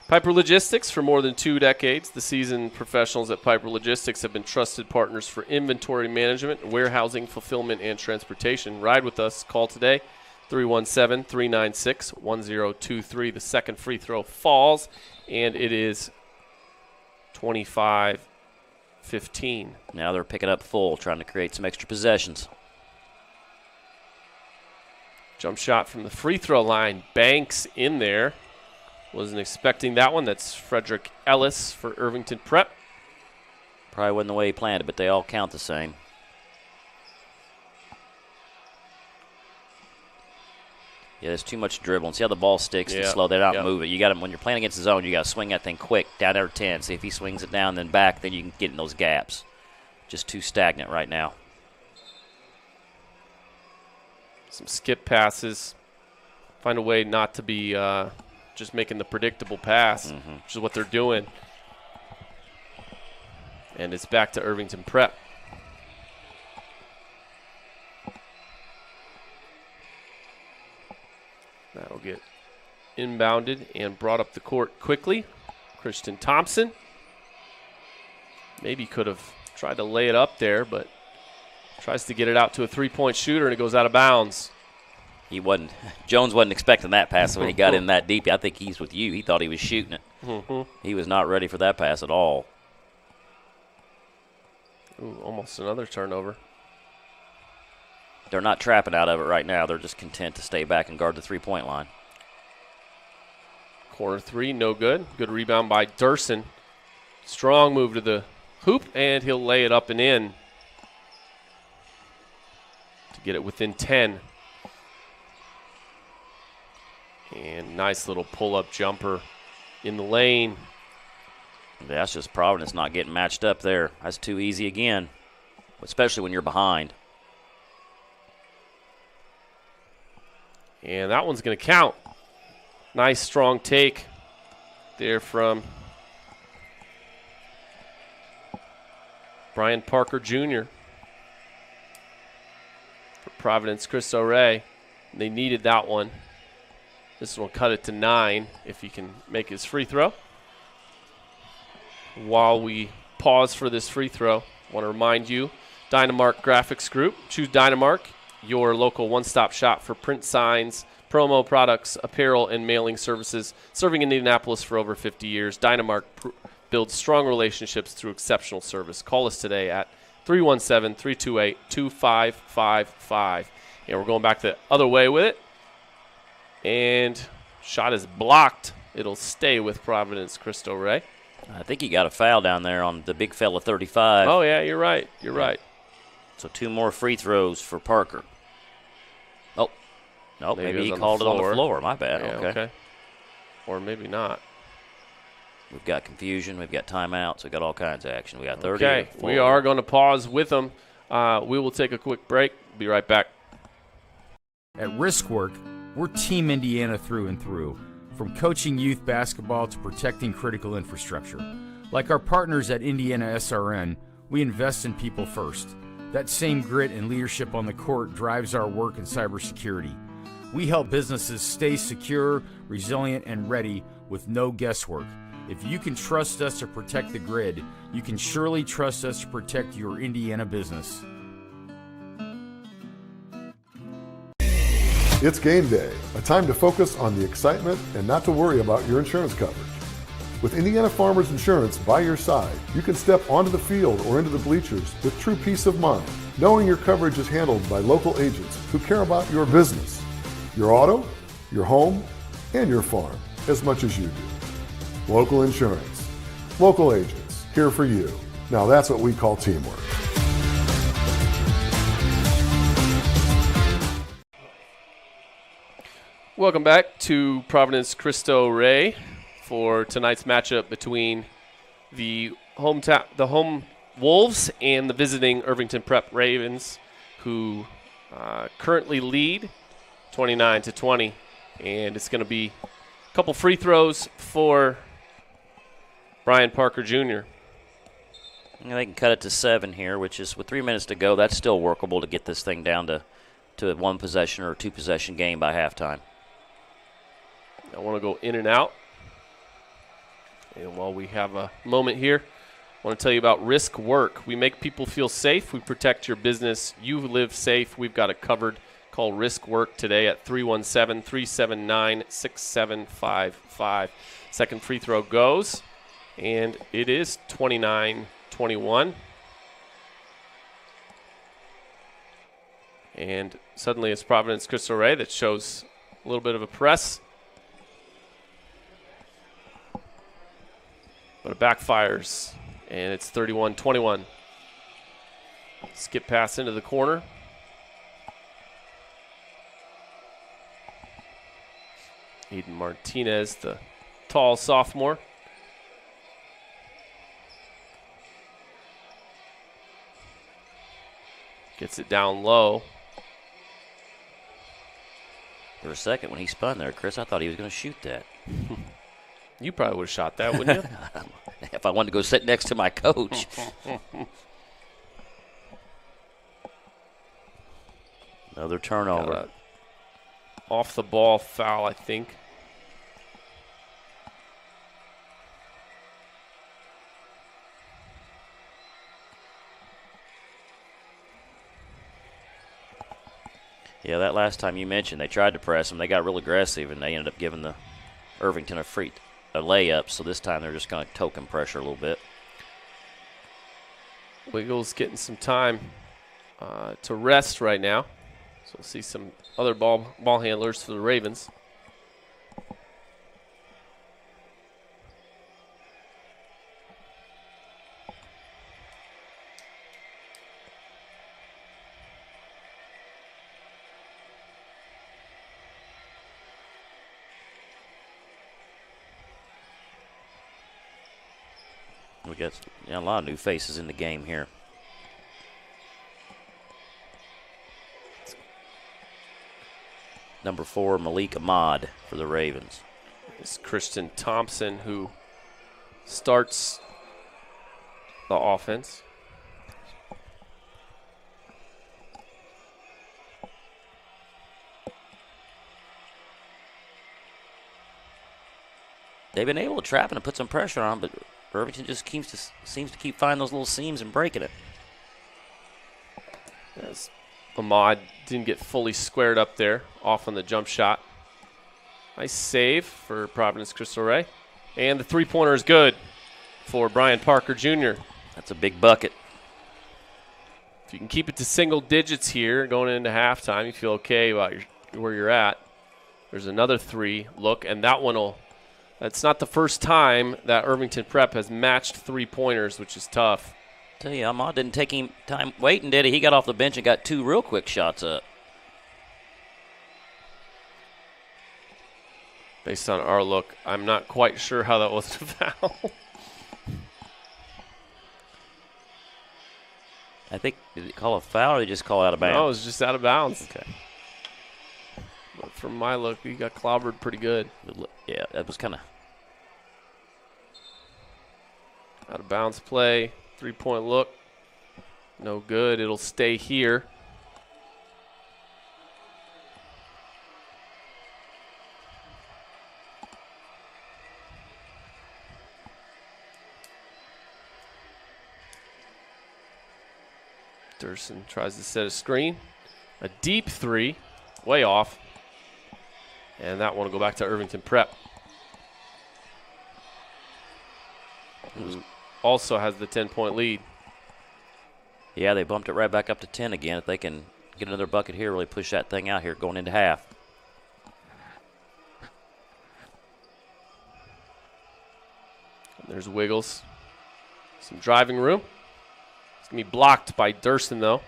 Piper Logistics, for more than 2 decades, the seasoned professionals at Piper Logistics have been trusted partners for inventory management, warehousing, fulfillment, and transportation. Ride with us. Call today, 317-396-1023. The second free throw falls, and it is 25-15. Now they're picking up full, trying to create some extra possessions. Jump shot from the free throw line. Banks in there. Wasn't expecting that one. That's Frederick Ellis for Irvington Prep. Probably wasn't the way he planned it, but they all count the same. Yeah, there's too much dribble. And see how the ball sticks and slow. They're not moving. You got to, when you're playing against the zone, you got to swing that thing quick down there 10. See if he swings it down then back, then you can get in those gaps. Just too stagnant right now. Some skip passes. Find a way not to be just making the predictable pass, which is what they're doing. And it's back to Irvington Prep. That'll get inbounded and brought up the court quickly. Christian Thompson maybe could have tried to lay it up there, but tries to get it out to a three-point shooter, and it goes out of bounds. Jones wasn't expecting that pass when he got in that deep. I think he's with you. He thought he was shooting it. He was not ready for that pass at all. Ooh, almost another turnover. They're not trapping out of it right now. They're just content to stay back and guard the three-point line. Corner three, no good. Good rebound by Durson. Strong move to the hoop, and he'll lay it up and in to get it within 10. And nice little pull-up jumper in the lane. That's just Providence not getting matched up there. That's too easy again, especially when you're behind. And that one's going to count. Nice strong take there from Brian Parker Jr. for Providence Cristo Rey. They needed that one. This one will cut it to 9 if he can make his free throw. While we pause for this free throw, I want to remind you, Dynamark Graphics Group. Choose Dynamark, your local one-stop shop for print signs, promo products, apparel, and mailing services. Serving Indianapolis for over 50 years, Dynamark builds strong relationships through exceptional service. Call us today at 317-328-2555. And we're going back the other way with it. And shot is blocked. It'll stay with Providence Cristo Rey. I think he got a foul down there on the big fella 35. Oh, yeah, you're right. You're right. So 2 more free throws for Parker. Oh, no, maybe he called it on the floor. My bad. Yeah, okay. Or maybe not. We've got confusion. We've got timeouts. We've got all kinds of action. We got 30. Okay, we are going to pause with them. We will take a quick break. Be right back. At Riskwork, we're Team Indiana through and through. From coaching youth basketball to protecting critical infrastructure. Like our partners at IndianaSRN, we invest in people first. That same grit and leadership on the court drives our work in cybersecurity. We help businesses stay secure, resilient, and ready with no guesswork. If you can trust us to protect the grid, you can surely trust us to protect your Indiana business. It's game day, a time to focus on the excitement and not to worry about your insurance coverage. With Indiana Farmers Insurance by your side, you can step onto the field or into the bleachers with true peace of mind, knowing your coverage is handled by local agents who care about your business, your auto, your home, and your farm as much as you do. Local insurance, local agents, here for you. Now that's what we call teamwork. Welcome back to Providence Cristo Rey for tonight's matchup between the home Wolves and the visiting Irvington Prep Ravens, who currently lead 29-20. And it's going to be a couple free throws for Brian Parker Jr. Yeah, they can cut it to 7 here, which is with 3 minutes to go. That's still workable to get this thing down to a 1-possession or a 2-possession game by halftime. I want to go in and out. And while we have a moment here, I want to tell you about Risk Work. We make people feel safe. We protect your business. You live safe. We've got it covered. Call Risk Work today at 317-379-6755. Second free throw goes, and it is 29-21. And suddenly it's Providence Cristo Rey that shows a little bit of a press. But it backfires, and it's 31-21. Skip pass into the corner. Eden Martinez, the tall sophomore. Gets it down low. For a second when he spun there, Chris, I thought he was going to shoot that. You probably would have shot that, wouldn't you? If I wanted to go sit next to my coach. Another turnover. off the ball foul, I think. Yeah, that last time you mentioned, they tried to press them. They got real aggressive, and they ended up giving the Irvington a layup. So this time they're just going to token pressure a little bit. Wiggles getting some time to rest right now. So we'll see some other ball handlers for the Ravens. We got a lot of new faces in the game here. Number 4, Malik Ahmad for the Ravens. It's Christian Thompson who starts the offense. They've been able to trap and put some pressure on, but Irvington just seems to keep finding those little seams and breaking it. Yes. Ahmad didn't get fully squared up there, off on the jump shot. Nice save for Providence Cristo Rey. And the three-pointer is good for Brian Parker Jr. That's a big bucket. If you can keep it to single digits here going into halftime, you feel okay about where you're at. There's another 3 look, and that one will. That's not the first time that Irvington Prep has matched three-pointers, which is tough. Tell you, Ahmad didn't take him time waiting, did he? He got off the bench and got 2 real quick shots up. Based on our look, I'm not quite sure how that was a foul. I think, did he call a foul or did he just call out of bounds? No, it was just out of bounds. Okay. But from my look, he got clobbered pretty good. Yeah, that was kind of out of bounds play. 3-point look. No good. It'll stay here. Durson tries to set a screen. A deep 3. Way off. And that one will go back to Irvington Prep, who also has the 10-point lead. Yeah, they bumped it right back up to 10 again. If they can get another bucket here, really push that thing out here going into half. And there's Wiggles. Some driving room. It's going to be blocked by Durson, though.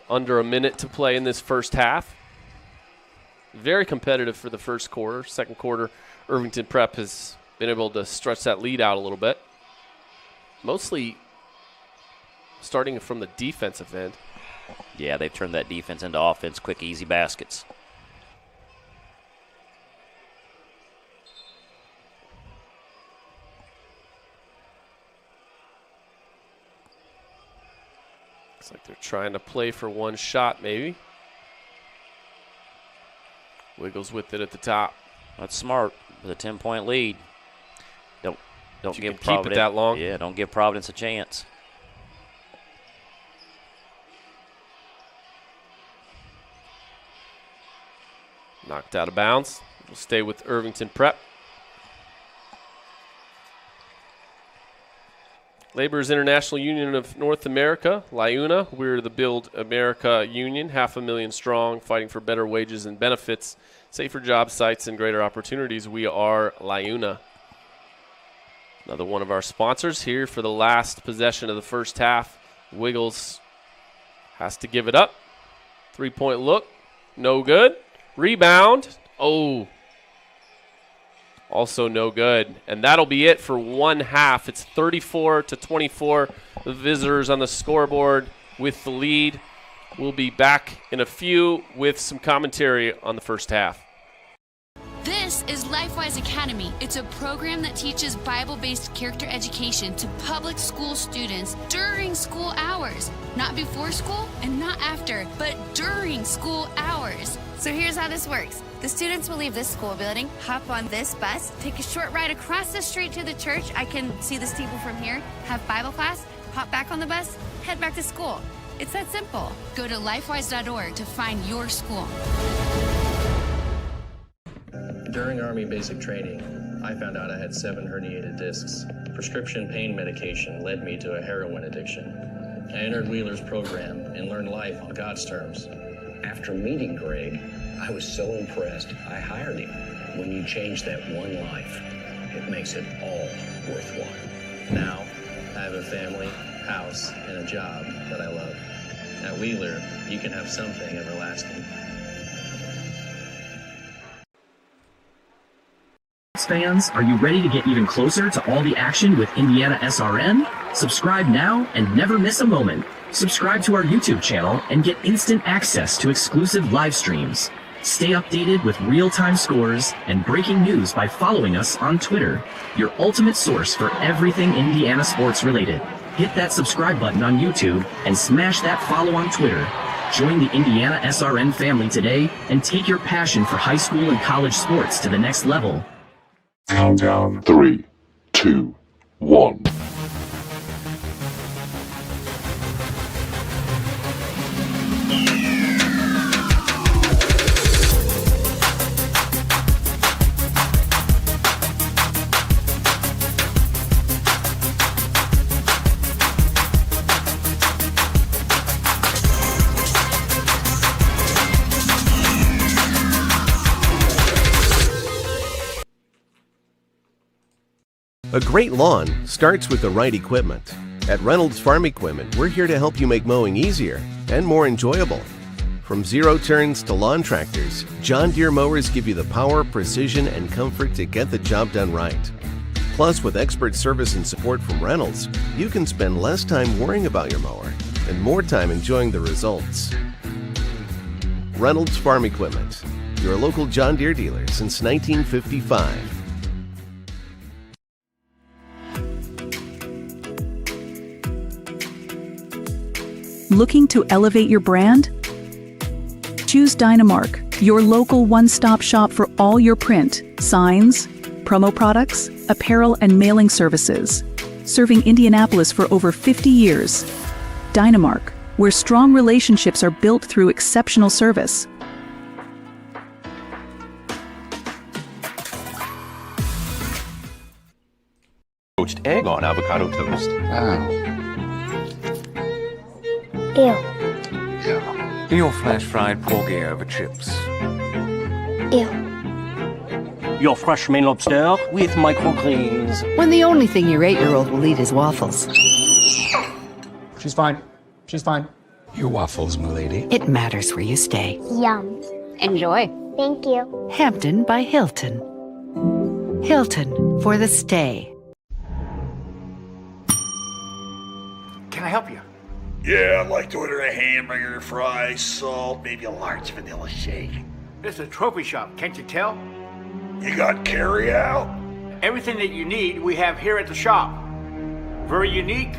Under a minute to play in this first half. Very competitive for the first quarter. Second quarter, Irvington Prep has been able to stretch that lead out a little bit. Mostly starting from the defensive end. Yeah, they've turned that defense into offense, quick, easy baskets. Looks like they're trying to play for one shot, maybe. Wiggles with it at the top. That's smart with a 10-point lead. Don't give Providence keep it that long. Yeah, don't give Providence a chance. Knocked out of bounds. We'll stay with Irvington Prep. Laborers International Union of North America, LIUNA. We're the Build America Union, 500,000 strong, fighting for better wages and benefits, safer job sites, and greater opportunities. We are LIUNA. Another one of our sponsors here for the last possession of the first half. Wiggles has to give it up. 3-point look, no good. Rebound, oh. Also no good. And that'll be it for one half. It's 34-24. The visitors on the scoreboard with the lead. We'll be back in a few with some commentary on the first half. This is LifeWise Academy. It's a program that teaches Bible-based character education to public school students during school hours. Not before school and not after, but during school hours. So here's how this works. The students will leave this school building, hop on this bus, take a short ride across the street to the church. I can see the steeple from here, have Bible class, hop back on the bus, head back to school. It's that simple. Go to lifewise.org to find your school. During Army basic training, I found out I had 7 herniated discs. Prescription pain medication led me to a heroin addiction. I entered Wheeler's program and learned life on God's terms. After meeting Greg, I was so impressed, I hired him. When you change that one life, it makes it all worthwhile. Now, I have a family, house, and a job that I love. At Wheeler, you can have something everlasting. Fans, are you ready to get even closer to all the action with IndianaSRN? Subscribe now and never miss a moment. Subscribe to our YouTube channel and get instant access to exclusive live streams. Stay updated with real-time scores and breaking news by following us on Twitter, your ultimate source for everything Indiana sports related. Hit that subscribe button on YouTube and smash that follow on Twitter. Join the IndianaSRN family today and take your passion for high school and college sports to the next level. Countdown 3, 2, 1. A great lawn starts with the right equipment. At Reynolds Farm Equipment, we're here to help you make mowing easier and more enjoyable. From zero turns to lawn tractors, John Deere mowers give you the power, precision, and comfort to get the job done right. Plus, with expert service and support from Reynolds, you can spend less time worrying about your mower and more time enjoying the results. Reynolds Farm Equipment, your local John Deere dealer since 1955. Looking to elevate your brand? Choose Dynamark, your local one-stop shop for all your print, signs, promo products, apparel, and mailing services. Serving Indianapolis for over 50 years. Dynamark, where strong relationships are built through exceptional service. Poached egg on avocado toast. Ew. Your flash-fried porgy over chips. Ew. Your fresh Maine lobster with microgreens. When the only thing your 8-year-old will eat is waffles. She's fine. She's fine. Your waffles, m'lady. It matters where you stay. Yum. Enjoy. Thank you. Hampton by Hilton. Hilton for the stay. Can I help you? Yeah, I'd like to order a hamburger, fries, salt, maybe a large vanilla shake. This is a trophy shop, can't you tell? You got carry-out? Everything that you need, we have here at the shop. Very unique.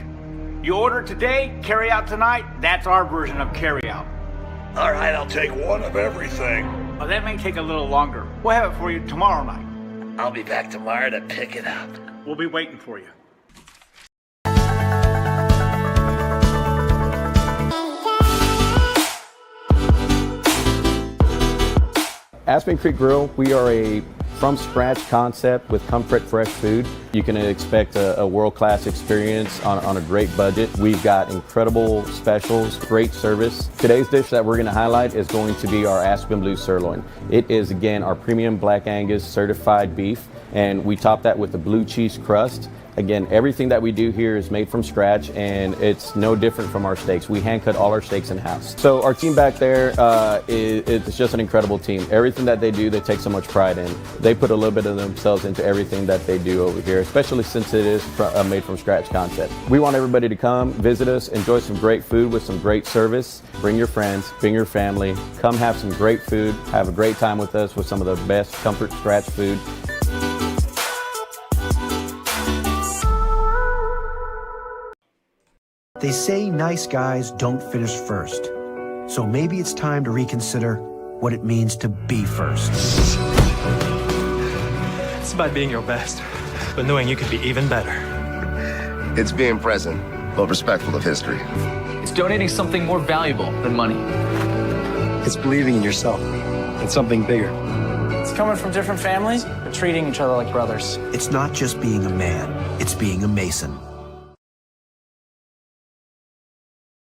You order today, carry out tonight. That's our version of carry out. All right, I'll take one of everything. Oh, that may take a little longer. We'll have it for you tomorrow night. I'll be back tomorrow to pick it up. We'll be waiting for you. Aspen Creek Grill, we are a from-scratch concept with comfort fresh food. You can expect a world-class experience on a great budget. We've got incredible specials, great service. Today's dish that we're going to highlight is going to be our Aspen Blue Sirloin. It is, again, our premium Black Angus certified beef, and we top that with a blue cheese crust. Again, everything that we do here is made from scratch, and it's no different from our steaks. We hand cut all our steaks in-house. So our team back there, it's just an incredible team. Everything that they do, they take so much pride in. They put a little bit of themselves into everything that they do over here, especially since it is a made from scratch concept. We want everybody to come, visit us, enjoy some great food with some great service. Bring your friends, bring your family, come have some great food, have a great time with us with some of the best comfort scratch food. They say nice guys don't finish first. So maybe it's time to reconsider what it means to be first. It's about being your best, but knowing you could be even better. It's being present, but respectful of history. It's donating something more valuable than money. It's believing in yourself and something bigger. It's coming from different families, but treating each other like brothers. It's not just being a man, it's being a Mason.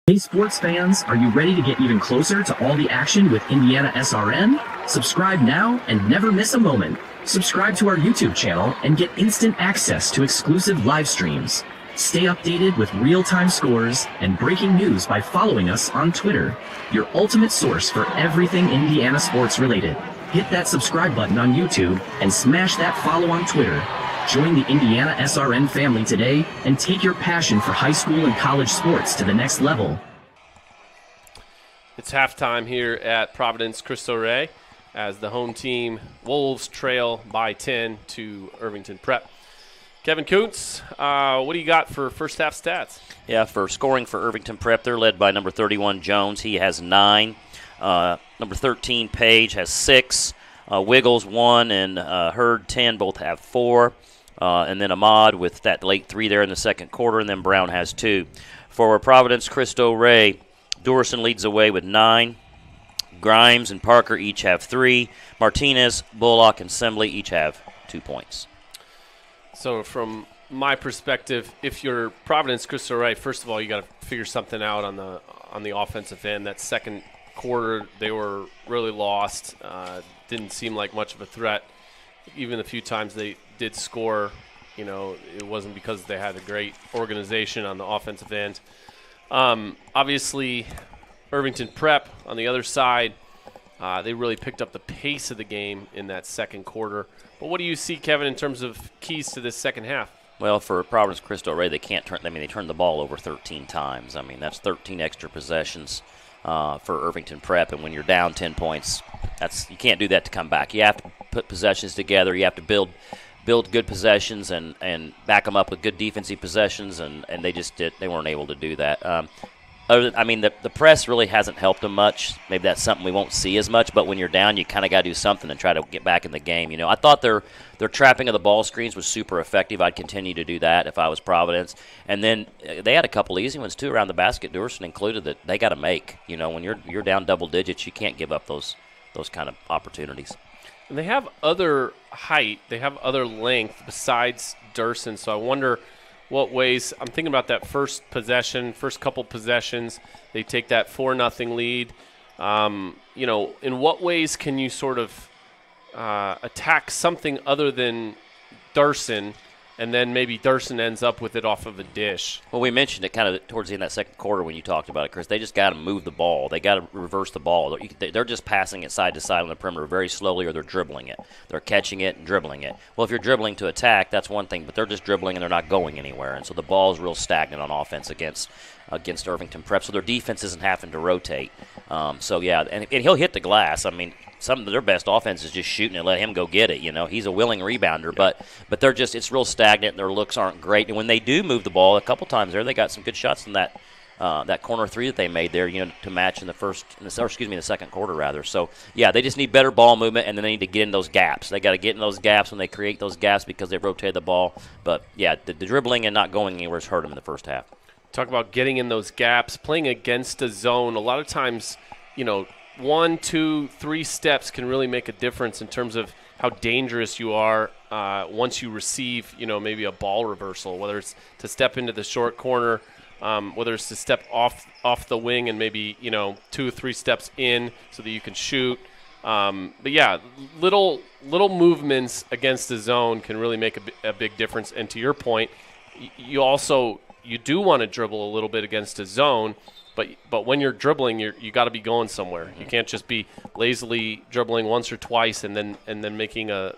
Hey sports fans, are you ready to get even closer to all the action with IndianaSRN? Subscribe now and never miss a moment. Subscribe to our YouTube channel and get instant access to exclusive live streams. Stay updated with real-time scores and breaking news by following us on Twitter, your ultimate source for everything Indiana sports related. Hit that subscribe button on YouTube and smash that follow on Twitter. Join the IndianaSRN family today and take your passion for high school and college sports to the next level. It's halftime here at Providence Cristo Rey as the home team Wolves trail by 10 to Irvington Prep. Kevin Kuntz, what do you got for first half stats? Yeah, for scoring for Irvington Prep, they're led by number 31, Jones. He has 9. Number 13, Page, has 6. Wiggles, 1, and Hurd, 10, both have 4. And then Ahmad with that late 3 there in the second quarter, and then Brown has 2. For Providence Cristo Rey, Dorson leads the way with 9. Grimes and Parker each have 3. Martinez, Bullock, and Sembley each have 2 points. So from my perspective, if you're Providence Cristo Rey, first of all, you got to figure something out on the offensive end. That second quarter, they were really lost. Didn't seem like much of a threat. Even the few times they did score, it wasn't because they had a great organization on the offensive end. Obviously, Irvington Prep on the other side, they really picked up the pace of the game in that second quarter. But what do you see, Kevin, in terms of keys to this second half? Well, for Providence Cristo Rey, they turned the ball over 13 times. That's 13 extra possessions for Irvington Prep, and when you're down 10 points, you can't do that to come back. You have to put possessions together. You have to build good possessions and back them up with good defensive possessions, and they weren't able to do that. The press really hasn't helped them much. Maybe that's something we won't see as much, but when you're down, you kind of got to do something and try to get back in the game. I thought their trapping of the ball screens was super effective. I'd continue to do that if I was Providence. And then they had a couple easy ones, too, around the basket, Dorson included, that they got to make. When you're down double digits, you can't give up those kind of opportunities. And they have other height. They have other length besides Dorson, so I wonder what ways. I'm thinking about that first couple possessions. They take that 4-0 lead. In what ways can you sort of attack something other than Dorson, and then maybe Dorson ends up with it off of a dish? Well, we mentioned it kind of towards the end of that second quarter when you talked about it, Chris. They just got to move the ball. They got to reverse the ball. They're just passing it side to side on the perimeter very slowly, or they're dribbling it. They're catching it and dribbling it. Well, if you're dribbling to attack, that's one thing, but they're just dribbling and they're not going anywhere. And so the ball is real stagnant on offense against Irvington Prep, so their defense isn't having to rotate. And he'll hit the glass. Some of their best offense is just shooting and let him go get it. He's a willing rebounder, but it's real stagnant. Their looks aren't great. And when they do move the ball, a couple times there, they got some good shots in that corner 3 that they made there, to match in the second quarter rather. So they just need better ball movement, and then they need to get in those gaps. They got to get in those gaps when they create those gaps because they rotated the ball. But the dribbling and not going anywhere has hurt them in the first half. Talk about getting in those gaps, playing against a zone. A lot of times, 1, 2, 3 steps can really make a difference in terms of how dangerous you are once you receive, maybe a ball reversal, whether it's to step into the short corner, whether it's to step off the wing and maybe, 2 or 3 steps in so that you can shoot. Little movements against the zone can really make a big difference. And to your point, you do want to dribble a little bit against a zone, but when you're dribbling, you got to be going somewhere. You can't just be lazily dribbling once or twice and then making a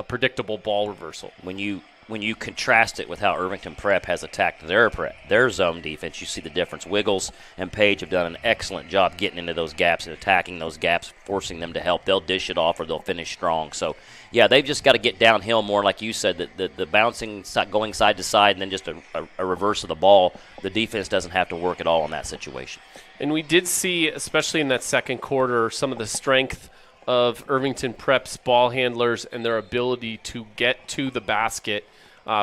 predictable ball reversal. When you contrast it with how Irvington Prep has attacked their zone defense, you see the difference. Wiggles and Page have done an excellent job getting into those gaps and attacking those gaps, forcing them to help. They'll dish it off or they'll finish strong. So, yeah, they've just got to get downhill more, like you said, the bouncing, going side to side, and then just a reverse of the ball. The defense doesn't have to work at all in that situation. And we did see, especially in that second quarter, some of the strength of Irvington Prep's ball handlers and their ability to get to the basket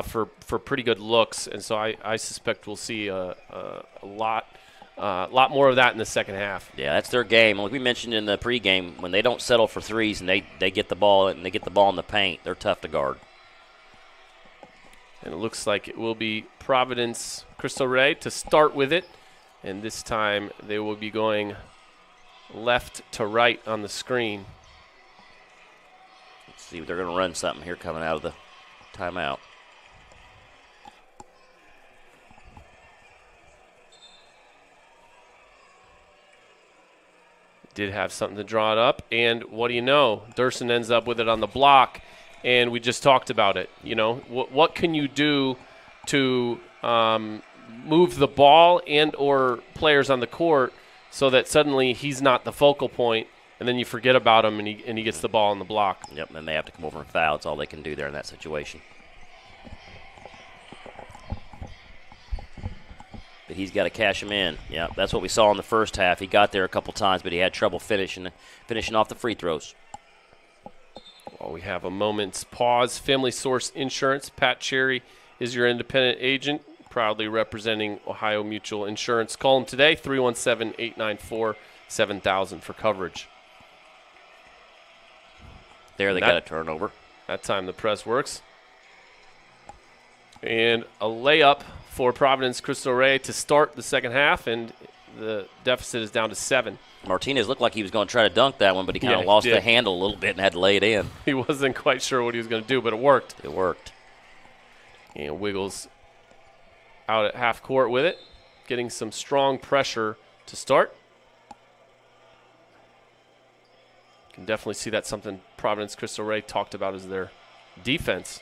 for pretty good looks, and so I suspect we'll see a lot more of that in the second half. Yeah, that's their game. Like we mentioned in the pregame, when they don't settle for threes and they get the ball in the paint, they're tough to guard. And it looks like it will be Providence Cristo Rey to start with it, and this time they will be going left to right on the screen. Let's see if they're going to run something here coming out of the timeout. Did have something to draw it up, and what do you know? Durson ends up with it on the block, and we just talked about it. You know, what can you do to move the ball and or players on the court so that suddenly he's not the focal point, and then you forget about him and he gets the ball on the block. Yep, and they have to come over and foul. It's all they can do there in that situation. But he's got to cash him in. Yeah, that's what we saw in the first half. He got there a couple times, but he had trouble finishing off the free throws. Well, we have a moment's pause. Family Source Insurance. Pat Cherry is your independent agent, proudly representing Ohio Mutual Insurance. Call him today, 317-894-7000 for coverage. There they got a turnover. That time the press works. And a layup for Providence Cristo Rey to start the second half, and the deficit is down to 7. Martinez looked like he was going to try to dunk that one, but he kind of lost the handle a little bit and had to lay it in. He wasn't quite sure what he was going to do, but it worked. It worked. And Wiggles out at half court with it, getting some strong pressure to start. You can definitely see that's something Providence Cristo Rey talked about as their defense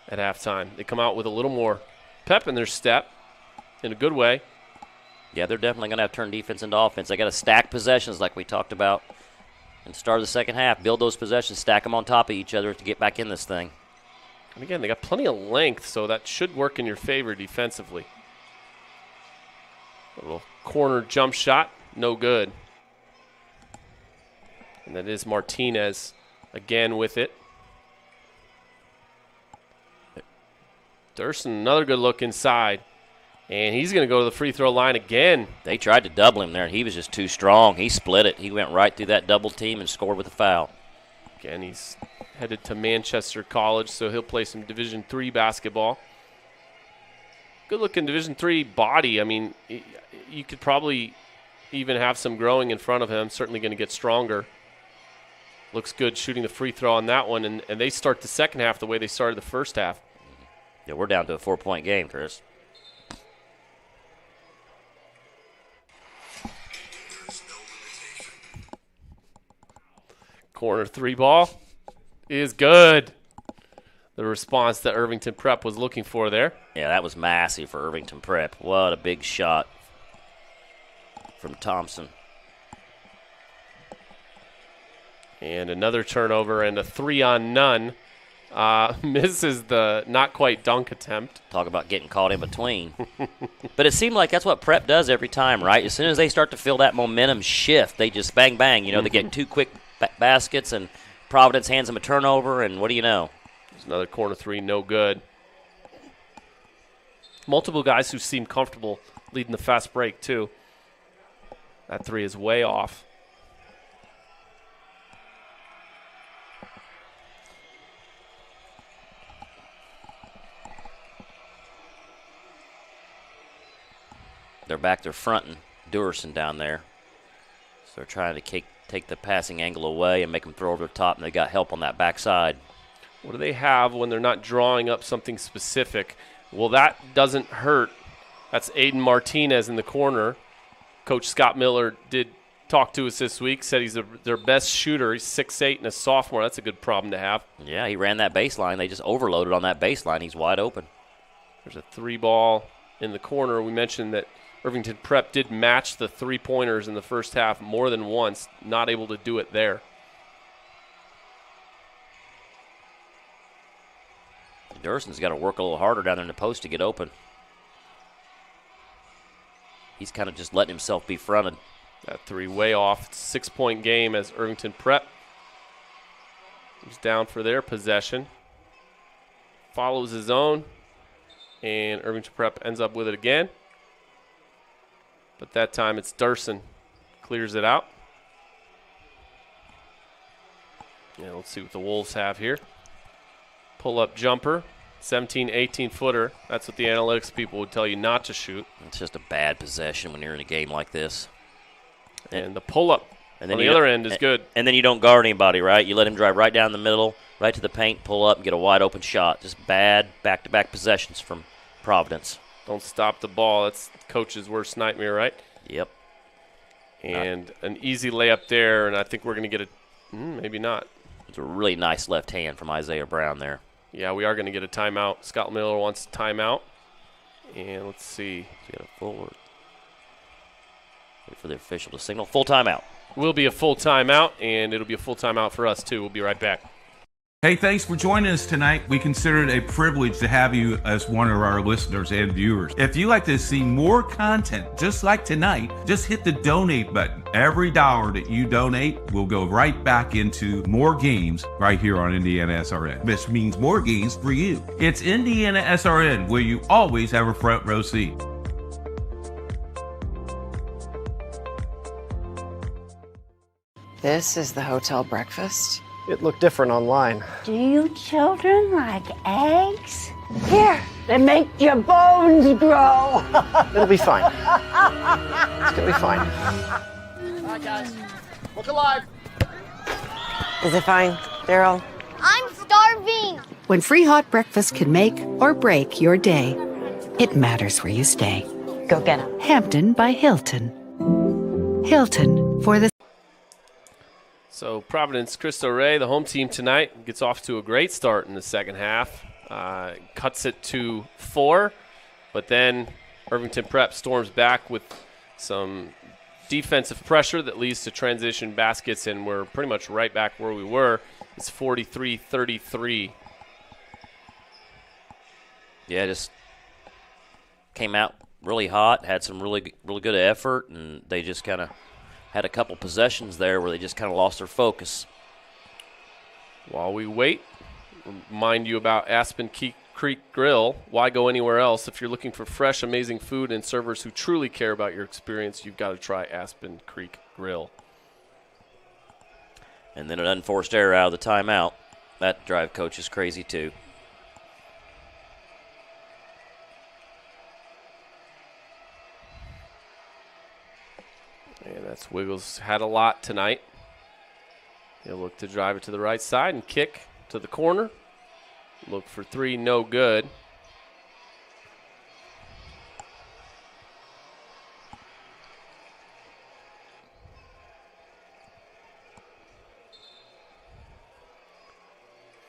at halftime. They come out with a little more pep in their step in a good way. Yeah, they're definitely going to have to turn defense into offense. They got to stack possessions like we talked about and start the second half. Build those possessions, stack them on top of each other to get back in this thing. And again, they got plenty of length, so that should work in your favor defensively. A little corner jump shot, no good. And that is Martinez again with it. Durson, another good look inside. And he's going to go to the free throw line again. They tried to double him there, and he was just too strong. He split it. He went right through that double team and scored with a foul. Again, he's headed to Manchester College, so he'll play some Division III basketball. Good-looking Division III body. I mean, you could probably even have some growing in front of him. Certainly going to get stronger. Looks good shooting the free throw on that one, and they start the second half the way they started the first half. Yeah, we're down to a 4-point game, Chris. Corner three ball is good. The response that Irvington Prep was looking for there. Yeah, that was massive for Irvington Prep. What a big shot from Thompson. And another turnover and a 3-on-none. Misses the not quite dunk attempt. Talk about getting caught in between. But it seemed like that's what Prep does every time, right? As soon as they start to feel that momentum shift, they just bang, bang. You know, they get 2 quick baskets, and Providence hands them a turnover, and what do you know? There's another corner three, no good. Multiple guys who seem comfortable leading the fast break, too. That three is way off. They're back there fronting Durson down there. So they're trying to take the passing angle away and make them throw over the top, and they got help on that backside. What do they have when they're not drawing up something specific? Well, that doesn't hurt. That's Aiden Martinez in the corner. Coach Scott Miller did talk to us this week, said he's their best shooter. He's 6'8" and a sophomore. That's a good problem to have. Yeah, he ran that baseline. They just overloaded on that baseline. He's wide open. There's a 3-ball in the corner. We mentioned that Irvington Prep did match the 3-pointers in the first half more than once, not able to do it there. Durson's got to work a little harder down there in the post to get open. He's kind of just letting himself be fronted. That 3 way off. It's a 6-point game as Irvington Prep is down for their possession. Follows his own, and Irvington Prep ends up with it again. But that time it's Durson. Clears it out. Yeah, let's see what the Wolves have here. Pull-up jumper, 17, 18-footer. That's what the analytics people would tell you not to shoot. It's just a bad possession when you're in a game like this. And the pull-up on the other end is good. And then you don't guard anybody, right? You let him drive right down the middle, right to the paint, pull up, and get a wide-open shot. Just bad back-to-back possessions from Providence. Don't stop the ball. That's the coach's worst nightmare, right? Yep. And an easy layup there, and I think we're going to get maybe not. It's a really nice left hand from Isaiah Brown there. Yeah, we are going to get a timeout. Scott Miller wants a timeout. And let's see. We got a forward. Wait for the official to signal. Full timeout. Will be a full timeout, and it'll be a full timeout for us, too. We'll be right back. Hey, thanks for joining us tonight. We consider it a privilege to have you as one of our listeners and viewers. If you'd like to see more content just like tonight, just hit the donate button. Every dollar that you donate will go right back into more games right here on IndianaSRN, which means more games for you. It's IndianaSRN, where you always have a front row seat. This is the hotel breakfast. It looked different online. Do you children like eggs? Here, they make your bones grow. It'll be fine. It's gonna be fine. All right, guys. Look alive. Is it fine, Daryl? I'm starving. When free hot breakfast can make or break your day, it matters where you stay. Go get 'em. Hampton by Hilton. Hilton for the. So Providence Cristo Rey, the home team tonight, gets off to a great start in the second half. Cuts it to 4, but then Irvington Prep storms back with some defensive pressure that leads to transition baskets, and we're pretty much right back where we were. It's 43-33. Yeah, just came out really hot, had some really good effort, and they just kind of had a couple possessions there where they just kind of lost their focus. While we wait, remind you about Aspen Creek Grill. Why go anywhere else? If you're looking for fresh, amazing food and servers who truly care about your experience, you've got to try Aspen Creek Grill. And then an unforced error out of the timeout. That drive coach is crazy too. And that's Wiggles had a lot tonight. He'll look to drive it to the right side and kick to the corner. Look for 3, no good.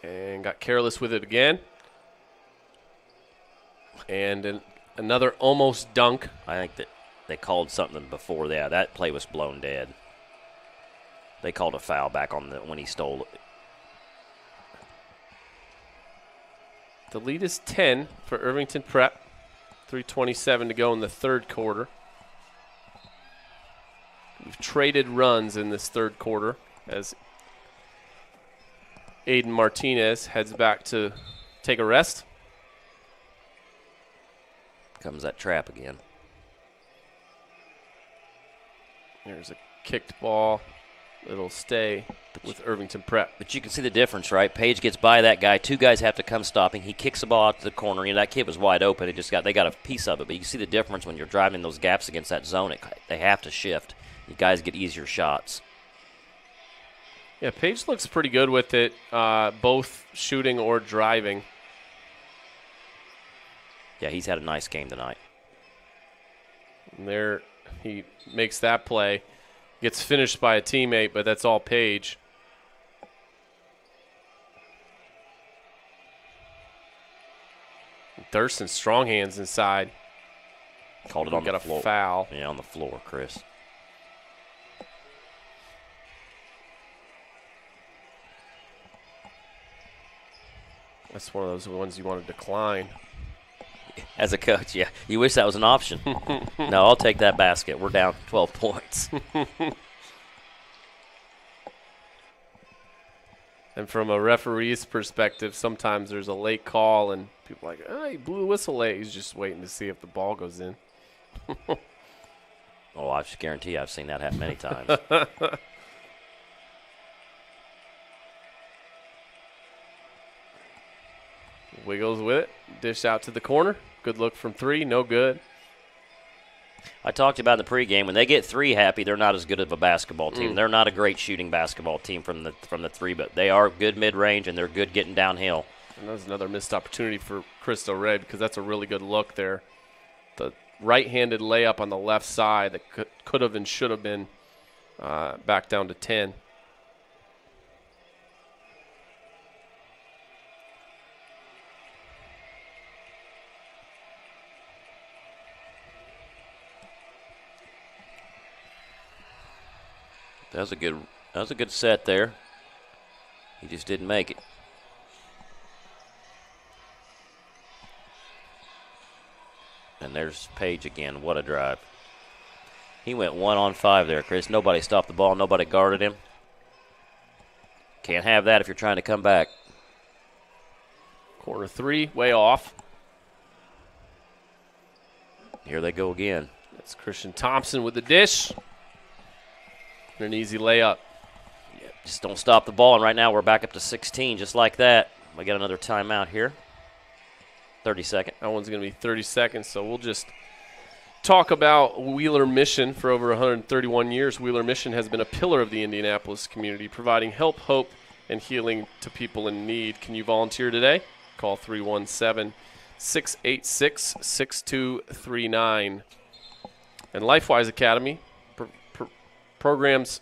And got careless with it again. And another almost dunk. I think that they called something before that. That play was blown dead. They called a foul back on when he stole it. The lead is 10 for Irvington Prep. 3:27 to go in the third quarter. We've traded runs in this third quarter as Aiden Martinez heads back to take a rest. Comes that trap again. There's a kicked ball. It'll stay with Irvington Prep. But you can see the difference, right? Page gets by that guy. 2 guys have to come stopping. He kicks the ball out to the corner. You know, that kid was wide open. They got a piece of it. But you see the difference when you're driving those gaps against that zone. They have to shift. You guys get easier shots. Yeah, Page looks pretty good with it, both shooting or driving. Yeah, he's had a nice game tonight. And there he makes that play. Gets finished by a teammate, but that's all Page. Thurston, strong hands inside. Called it on the floor. Got a foul. Yeah, on the floor, Chris. That's one of those ones you want to decline. As a coach, yeah. You wish that was an option. No, I'll take that basket. We're down 12 points. And from a referee's perspective, sometimes there's a late call and people are like, oh, he blew the whistle late. He's just waiting to see if the ball goes in. Oh, I just guarantee I've seen that happen many times. Wiggles with it. Dish out to the corner. Good look from three. No good. I talked about in the pregame, when they get three happy, they're not as good of a basketball team. They're not a great shooting basketball team from the three, but they are good mid-range, and they're good getting downhill. And that was another missed opportunity for Cristo Ray because that's a really good look there. The right-handed layup on the left side that could have and should have been back down to 10. That was a good set there. He just didn't make it. And there's Page again. What a drive. He went 1-on-5 there, Chris. Nobody stopped the ball. Nobody guarded him. Can't have that if you're trying to come back. Corner three, way off. Here they go again. That's Christian Thompson with the dish. An easy layup. Yeah, just don't stop the ball, and right now we're back up to 16, just like that. We got another timeout here. 30 seconds. That one's going to be 30 seconds, so we'll just talk about Wheeler Mission. For over 131 years, Wheeler Mission has been a pillar of the Indianapolis community, providing help, hope, and healing to people in need. Can you volunteer today? Call 317-686-6239. And LifeWise Academy programs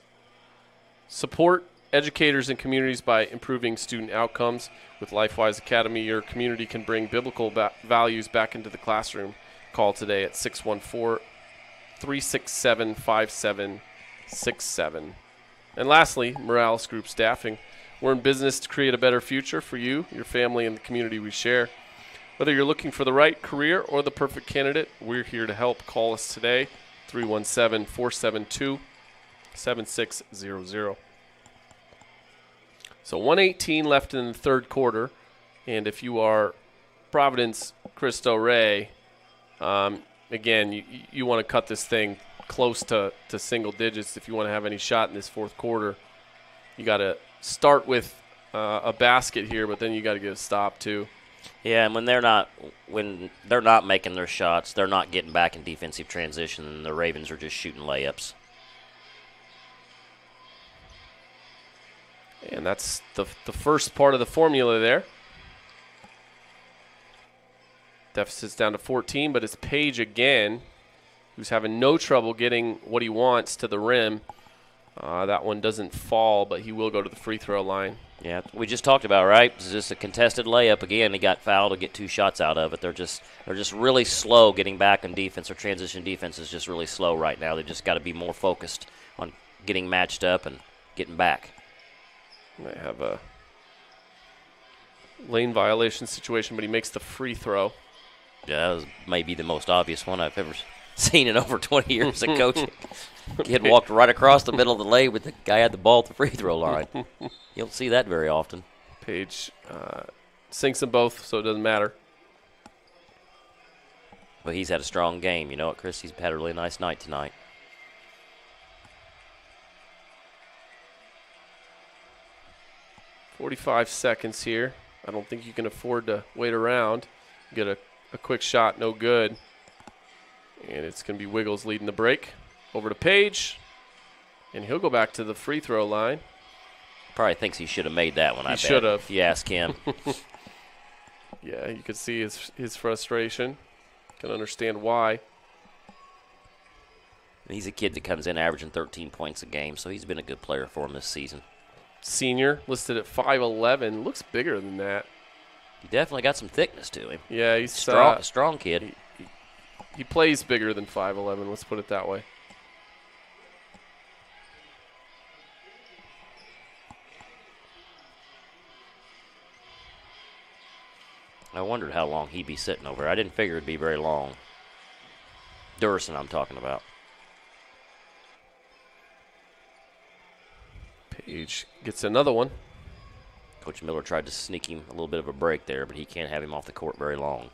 support educators and communities by improving student outcomes. With LifeWise Academy, your community can bring biblical values back into the classroom. Call today at 614-367-5767. And lastly, Morales Group Staffing. We're in business to create a better future for you, your family, and the community we share. Whether you're looking for the right career or the perfect candidate, we're here to help. Call us today, 317-472-7600. So 1:18 left in the third quarter, and if you are Providence, Cristo Ray, again, you want to cut this thing close to single digits if you want to have any shot in this fourth quarter. You got to start with a basket here, but then you got to get a stop too. Yeah, and when they're not making their shots, they're not getting back in defensive transition, and the Ravens are just shooting layups. And that's the first part of the formula there. Deficit's down to 14, but it's Page again, who's having no trouble getting what he wants to the rim. That one doesn't fall, but he will go to the free throw line. Yeah, we just talked about, right? It's just a contested layup again. He got fouled to get 2 shots out of it. They're just really slow getting back on defense. Or transition defense is just really slow right now. They just got to be more focused on getting matched up and getting back. Might have a lane violation situation, but he makes the free throw. Yeah, that was maybe the most obvious one I've ever seen in over 20 years of coaching. Kid walked right across the middle of the lane with the guy had the ball at the free throw line. You don't see that very often. Page sinks them both, so it doesn't matter. But he's had a strong game. You know what, Chris? He's had a really nice night tonight. $45 seconds here. I don't think you can afford to wait around. Get a quick shot, no good. And it's going to be Wiggles leading the break. Over to Page. And he'll go back to the free throw line. Probably thinks he should have made that one, I bet. He should have. If you ask him. Yeah, you could see his frustration. Can understand why. He's a kid that comes in averaging 13 points a game, so he's been a good player for him this season. Senior, listed at 5'11", looks bigger than that. He definitely got some thickness to him. Yeah, he's strong kid. He plays bigger than 5'11", let's put it that way. I wondered how long he'd be sitting over there. I didn't figure it'd be very long. Durson, I'm talking about. Page gets another one. Coach Miller tried to sneak him a little bit of a break there, but he can't have him off the court very long.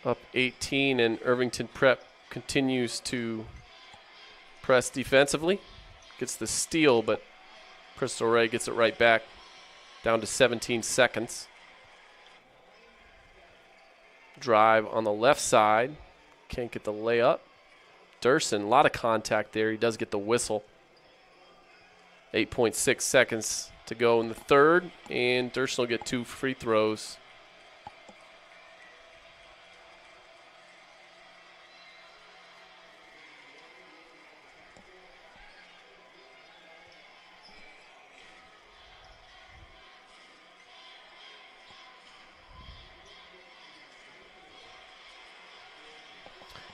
Up 18, and Irvington Prep continues to press defensively. Gets the steal, but Cristo Rey gets it right back, down to 17 seconds. Drive on the left side. Can't get the layup. Durson, a lot of contact there. He does get the whistle. 8.6 seconds to go in the third, and Durson will get 2 free throws.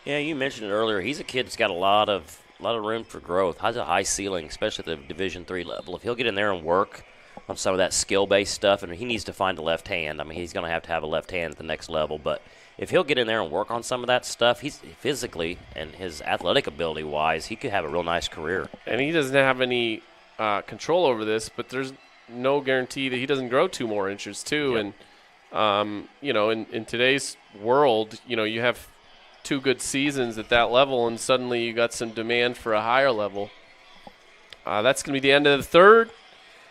Yeah, you mentioned it earlier. He's a kid that's got a lot of room for growth. Has a high ceiling, especially at the Division III level. If he'll get in there and work on some of that skill-based stuff, and he needs to find a left hand. I mean, he's going to have a left hand at the next level. But if he'll get in there and work on some of that stuff, he's physically and his athletic ability-wise, he could have a real nice career. And he doesn't have any control over this, but there's no guarantee that he doesn't grow 2 more inches too. Yep. And in today's world, you have 2 good seasons at that level, and suddenly you got some demand for a higher level. That's going to be the end of the third.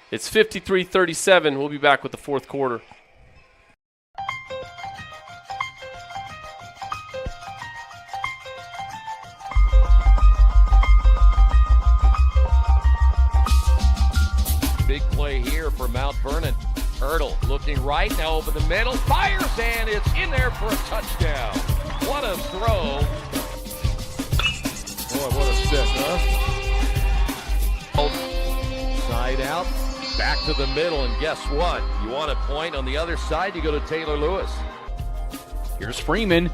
It's 53-37. We'll be back with the fourth quarter. Big play here for Mount Vernon. Hurdle looking right, now over the middle, fires, and it's in there for a touchdown. What a throw. Boy, what a stick, huh? Side out, back to the middle, and guess what? You want a point on the other side, you go to Taylor Lewis. Here's Freeman.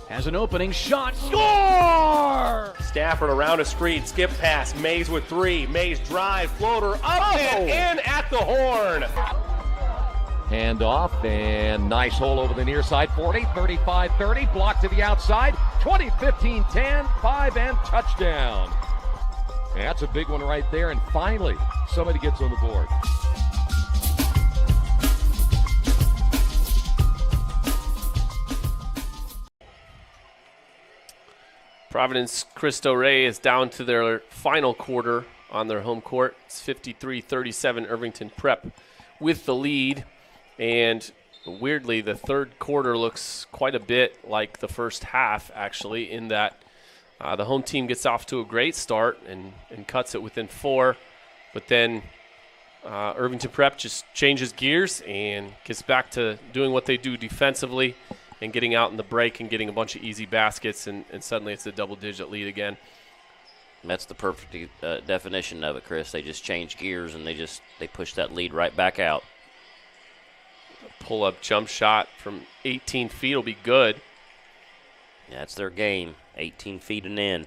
Has an opening shot. Score! Stafford around a screen, skip pass. Mays with 3. Mays drive, floater up and in at the horn. Hand off, and nice hole over the near side. 40, 35-30, block to the outside. 20, 15, 10, 5, and touchdown. And that's a big one right there, and finally, somebody gets on the board. Providence Cristo Rey is down to their final quarter on their home court. It's 53-37 Irvington Prep with the lead. And weirdly, the third quarter looks quite a bit like the first half, actually, in that the home team gets off to a great start and cuts it within 4. But then Irvington Prep just changes gears and gets back to doing what they do defensively and getting out in the break and getting a bunch of easy baskets, and suddenly it's a double-digit lead again. That's the perfect definition of it, Chris. They just change gears and they push that lead right back out. Pull-up jump shot from 18 feet will be good. Yeah, that's their game, 18 feet and in.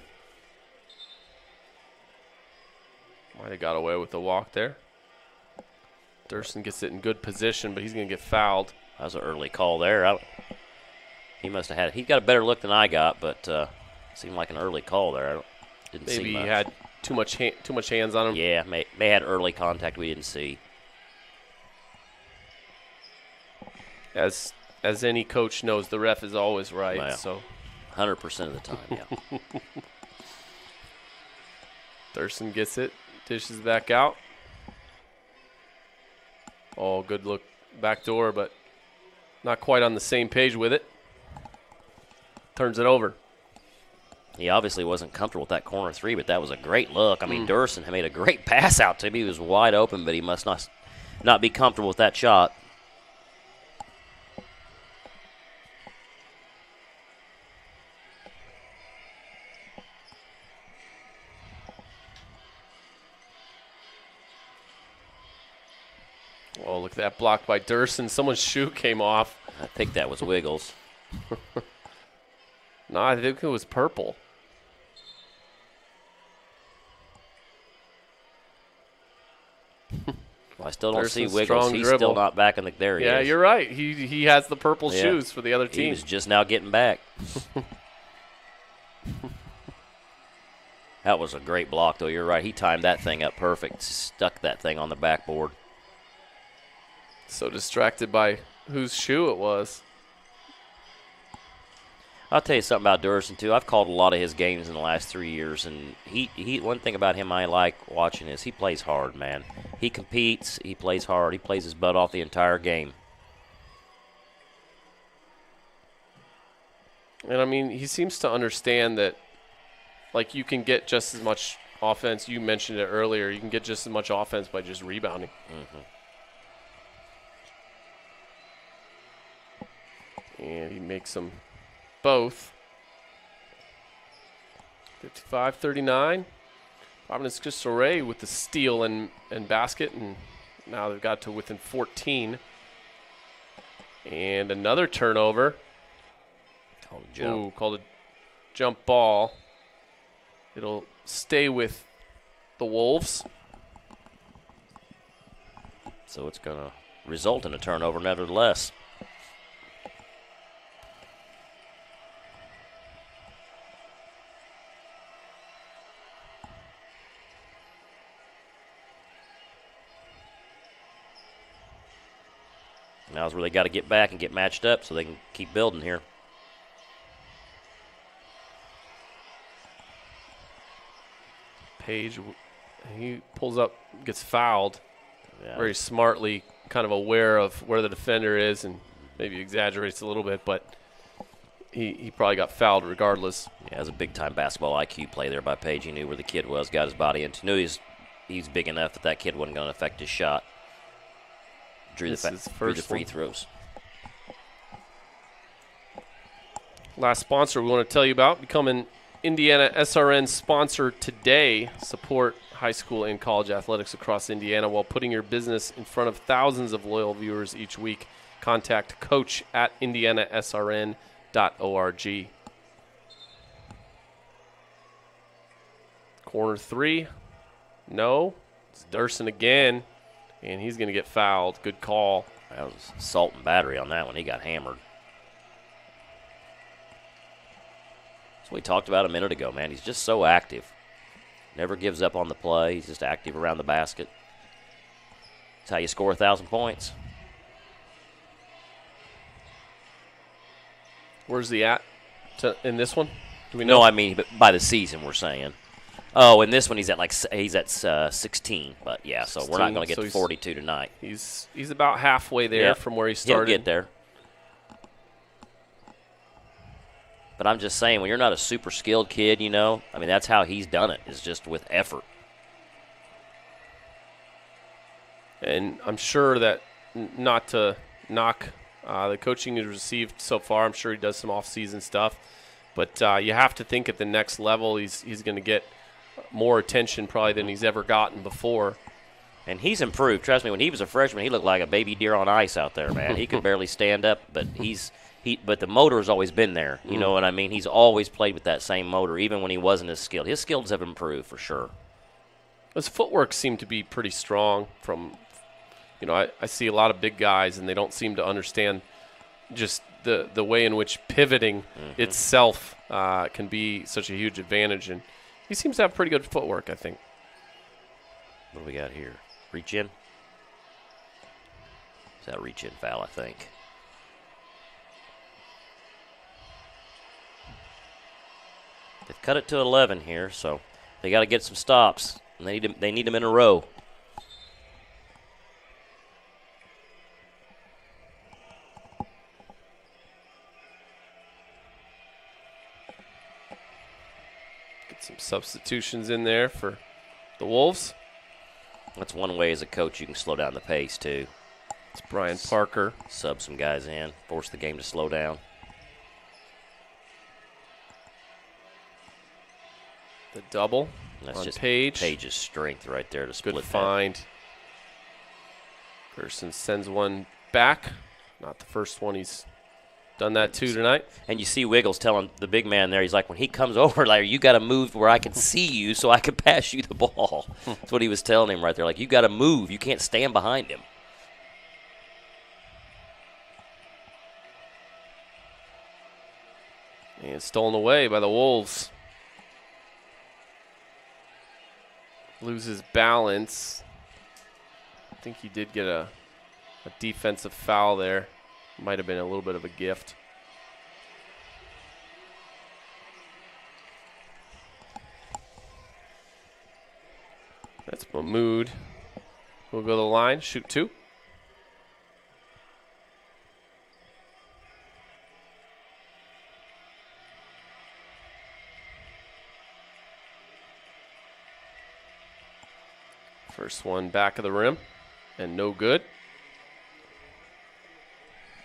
Might have got away with the walk there. Durson gets it in good position, but he's going to get fouled. That was an early call there. He must have he got a better look than I got, but seemed like an early call there. Didn't see much. Maybe he had too much hands on him. Yeah, may had early contact we didn't see. As any coach knows, the ref is always right. Well, so 100% of the time, yeah. Durson gets it, dishes back out. Oh, good look back door, but not quite on the same page with it. turns it over. He obviously wasn't comfortable with that corner three, but that was a great look. I mean, Durson had made a great pass out to him. He was wide open, but he must not be comfortable with that shot. Oh, look at that block by Durson. Someone's shoe came off. I think that was Wiggles. No, I think it was purple. Well, I still don't see Wiggles. Strong He's dribble. still not back in the there. Yeah, you're right. He has the purple shoes for the other team. He was just now getting back. That was a great block, though. You're right. He timed that thing up perfect. Stuck that thing on the backboard. So distracted by whose shoe it was. I'll tell you something about Durson, too. I've called a lot of his games in the last 3 years, and he one thing about him I like watching is he plays hard, man. He competes. He plays hard. He plays his butt off the entire game. And, I mean, he seems to understand that, like, you can get just as much offense. You mentioned it earlier. You can get just as much offense by just rebounding. And he makes them both. 55-39. Providence Cristo with the steal and basket, and now they've got to within 14. And another turnover. Called a jump. Ooh, called a jump ball. It'll stay with the Wolves. So it's going to result in a turnover nevertheless. Now's where they got to get back and get matched up so they can keep building here. Page, he pulls up, gets fouled. Very smartly, kind of aware of where the defender is and maybe exaggerates a little bit, but he probably got fouled regardless. Yeah, it was a big-time basketball IQ play there by Page. He knew where the kid was, got his body into. Knew he's big enough that kid wasn't going to affect his shot. Drew the free throws. Last sponsor we want to tell you about, becoming IndianaSRN sponsor today. Support high school and college athletics across Indiana while putting your business in front of thousands of loyal viewers each week. Contact coach@IndianaSRN.org. Corner three. No. It's Durson again. And he's going to get fouled. Good call. That was assault and battery on that one. He got hammered. That's what we talked about a minute ago, man. He's just so active. Never gives up on the play. He's just active around the basket. That's how you score 1,000 points. Where's he at in this one? Do we know? No, I mean by the season we're saying. Oh, in this one he's at 16, but yeah, 16, so we're not going to get to 42 tonight. He's about halfway there from where he started. He'll get there. But I'm just saying, when you're not a super skilled kid, I mean, that's how he's done it, is just with effort. And I'm sure that, not to knock the coaching he's received so far, I'm sure he does some off-season stuff. But you have to think at the next level he's going to get more attention probably than he's ever gotten before. And he's improved. Trust me, when he was a freshman, he looked like a baby deer on ice out there, man. He could barely stand up, but but the motor has always been there. You know what I mean? He's always played with that same motor, even when he wasn't as skilled. His skills have improved for sure. His footwork seemed to be pretty strong from, I see a lot of big guys, and they don't seem to understand just the way in which pivoting itself can be such a huge advantage. And he seems to have pretty good footwork, I think. What do we got here? Reach in? Is that a reach in foul, I think? They've cut it to 11 here, so they got to get some stops. And they need them in a row. Get some substitutions in there for the Wolves. That's one way as a coach you can slow down the pace, too. It's Brian Parker. Sub some guys in, force the game to slow down. The double. That's on just Page. Page's strength right there to split Good that. find. Gerson sends one back. Not the first one he's done that to tonight. And you see Wiggles telling the big man there, he's like, when he comes over, like, you got to move where I can see you so I can pass you the ball. That's what he was telling him right there. Like, you got to move. You can't stand behind him. And stolen away by the Wolves. Loses balance. I think he did get a defensive foul there. Might have been a little bit of a gift. That's Mahmoud. We'll go to the line, shoot 2. First one back of the rim, and no good.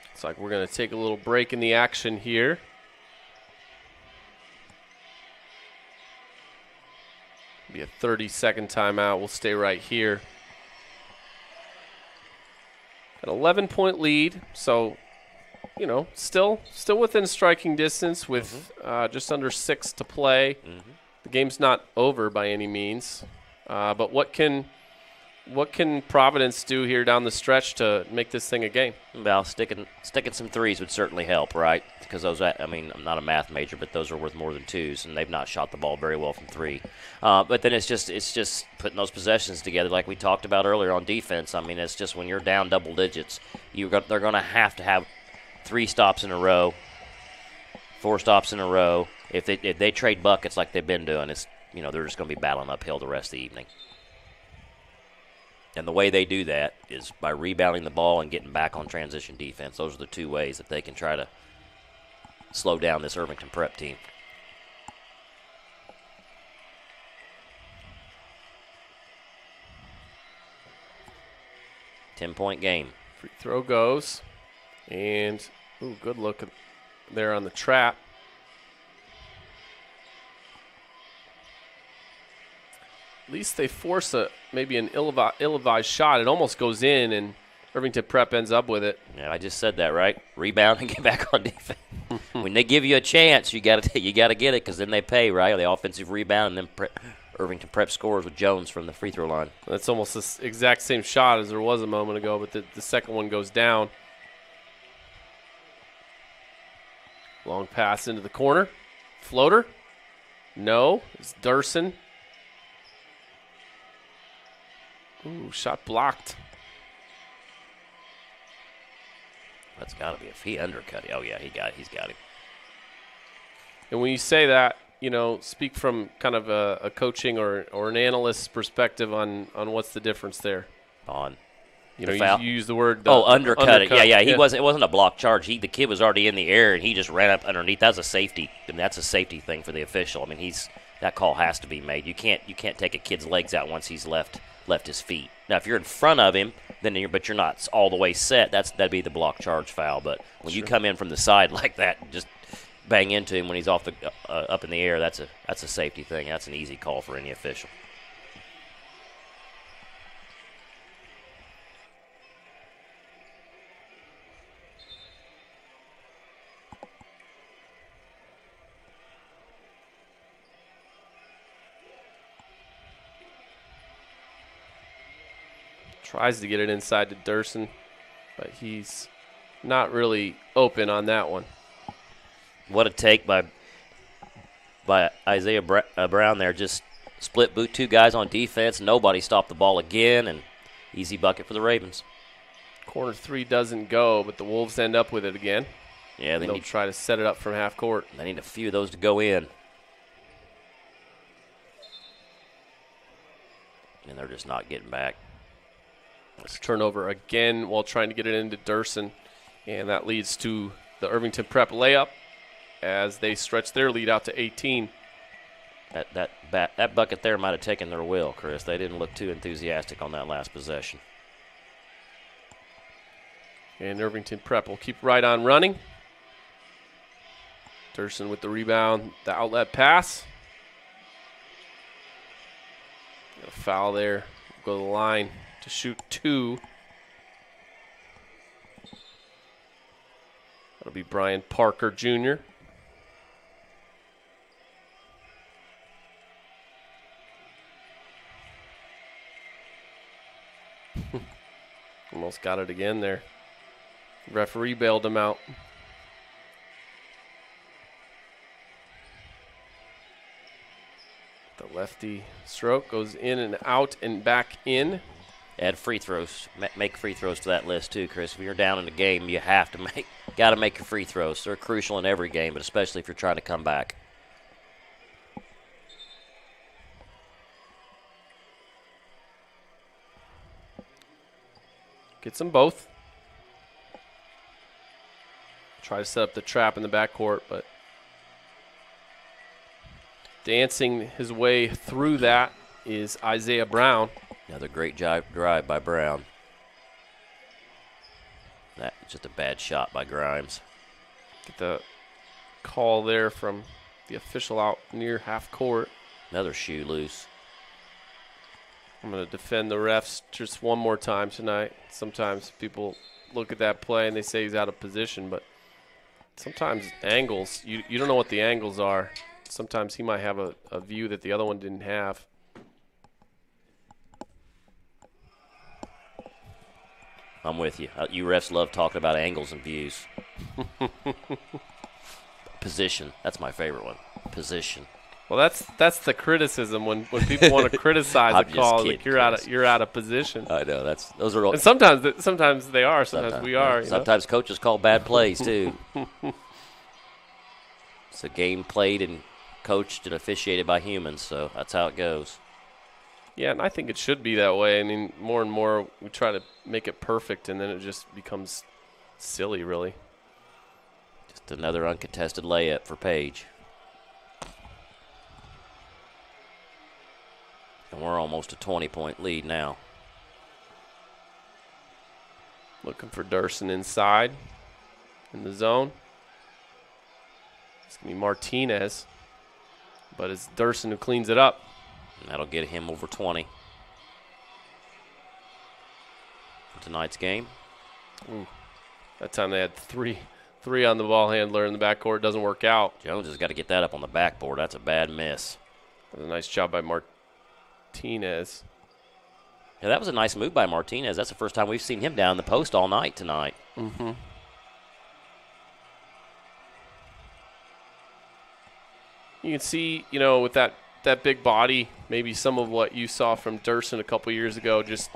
Looks like we're going to take a little break in the action here. Be a 30-second timeout. We'll stay right here. An 11-point lead, so, you know, still within striking distance with just under 6 to play. The game's not over by any means, but what can Providence do here down the stretch to make this thing a game? Well, sticking some threes would certainly help, right? Because those, I mean, I'm not a math major, but those are worth more than 2s, and they've not shot the ball very well from 3. But then it's just putting those possessions together, like we talked about earlier on defense. I mean, it's just when you're down double digits, they're going to have 3 stops in a row, 4 stops in a row. If they trade buckets like they've been doing, it's, you know, they're just going to be battling uphill the rest of the evening. And the way they do that is by rebounding the ball and getting back on transition defense. Those are the 2 ways that they can try to slow down this Irvington Prep team. Ten-point game. Free throw goes. And, ooh, good look there on the trap. At least they force maybe an ill-advised shot. It almost goes in, and Irvington Prep ends up with it. Yeah, I just said that, right? Rebound and get back on defense. When they give you a chance, you got to get it, because then they pay, right? The offensive rebound, and then Irvington Prep scores with Jones from the free throw line. That's almost the exact same shot as there was a moment ago, but the second one goes down. Long pass into the corner. Floater. No. It's Durson. Ooh, shot blocked. That's got to be if he undercut it. Oh, yeah, he's got him. And when you say that, you know, speak from kind of a coaching or an analyst's perspective on what's the difference there. On, you know, you use the word. Undercut it. Yeah. It wasn't a block charge. The kid was already in the air and he just ran up underneath. That's a safety. I mean, that's a safety thing for the official. I mean, that call has to be made. You can't take a kid's legs out once he's left his feet. Now, if you're in front of him, but you're not all the way set, that'd be the block charge foul. But when you come in from the side like that, and just bang into him when he's off up in the air, that's a safety thing. That's an easy call for any official. Tries to get it inside to Durson, but he's not really open on that one. What a take by Isaiah Brown there. Just split boot 2 guys on defense. Nobody stopped the ball again, and easy bucket for the Ravens. Corner 3 doesn't go, but the Wolves end up with it again. Yeah, they'll try to set it up from half court. They need a few of those to go in. And they're just not getting back. Let's turnover again while trying to get it into Durson. And that leads to the Irvington Prep layup as they stretch their lead out to 18. That bucket there might have taken their will, Chris. They didn't look too enthusiastic on that last possession. And Irvington Prep will keep right on running. Durson with the rebound, the outlet pass. A foul there. Go to the line to shoot 2. That'll be Brian Parker Jr. Almost got it again there. Referee bailed him out. The lefty stroke goes in and out and back in. Add free throws. Make free throws to that list too, Chris. If you're down in the game, you have to got to make your free throws. They're crucial in every game, but especially if you're trying to come back. Gets them both. Try to set up the trap in the backcourt, but dancing his way through that is Isaiah Brown. Another great drive by Brown. That's just a bad shot by Grimes. Get the call there from the official out near half court. Another shoe loose. I'm going to defend the refs just one more time tonight. Sometimes people look at that play and they say he's out of position, but sometimes angles, you don't know what the angles are. Sometimes he might have a view that the other one didn't have. I'm with you. You refs love talking about angles and views. Position. That's my favorite one. Position. Well, that's the criticism when people want to criticize a call. Like you're out of position. I know those are. And sometimes they are. Sometimes we are. Sometimes coaches call bad plays too. It's a game played and coached and officiated by humans, so that's how it goes. Yeah, and I think it should be that way. I mean, more and more we try to make it perfect, and then it just becomes silly, really. Just another uncontested layup for Page. And we're almost a 20-point lead now. Looking for Durson inside in the zone. It's going to be Martinez, but it's Durson who cleans it up. And that'll get him over 20 for tonight's game. Ooh. That time they had three on the ball handler in the backcourt. Doesn't work out. Jones has got to get that up on the backboard. That's a bad miss. That was a nice job by Martinez. Yeah, that was a nice move by Martinez. That's the first time we've seen him down the post all night tonight. Mm-hmm. You can see, with that big body, maybe some of what you saw from Durson a couple years ago, just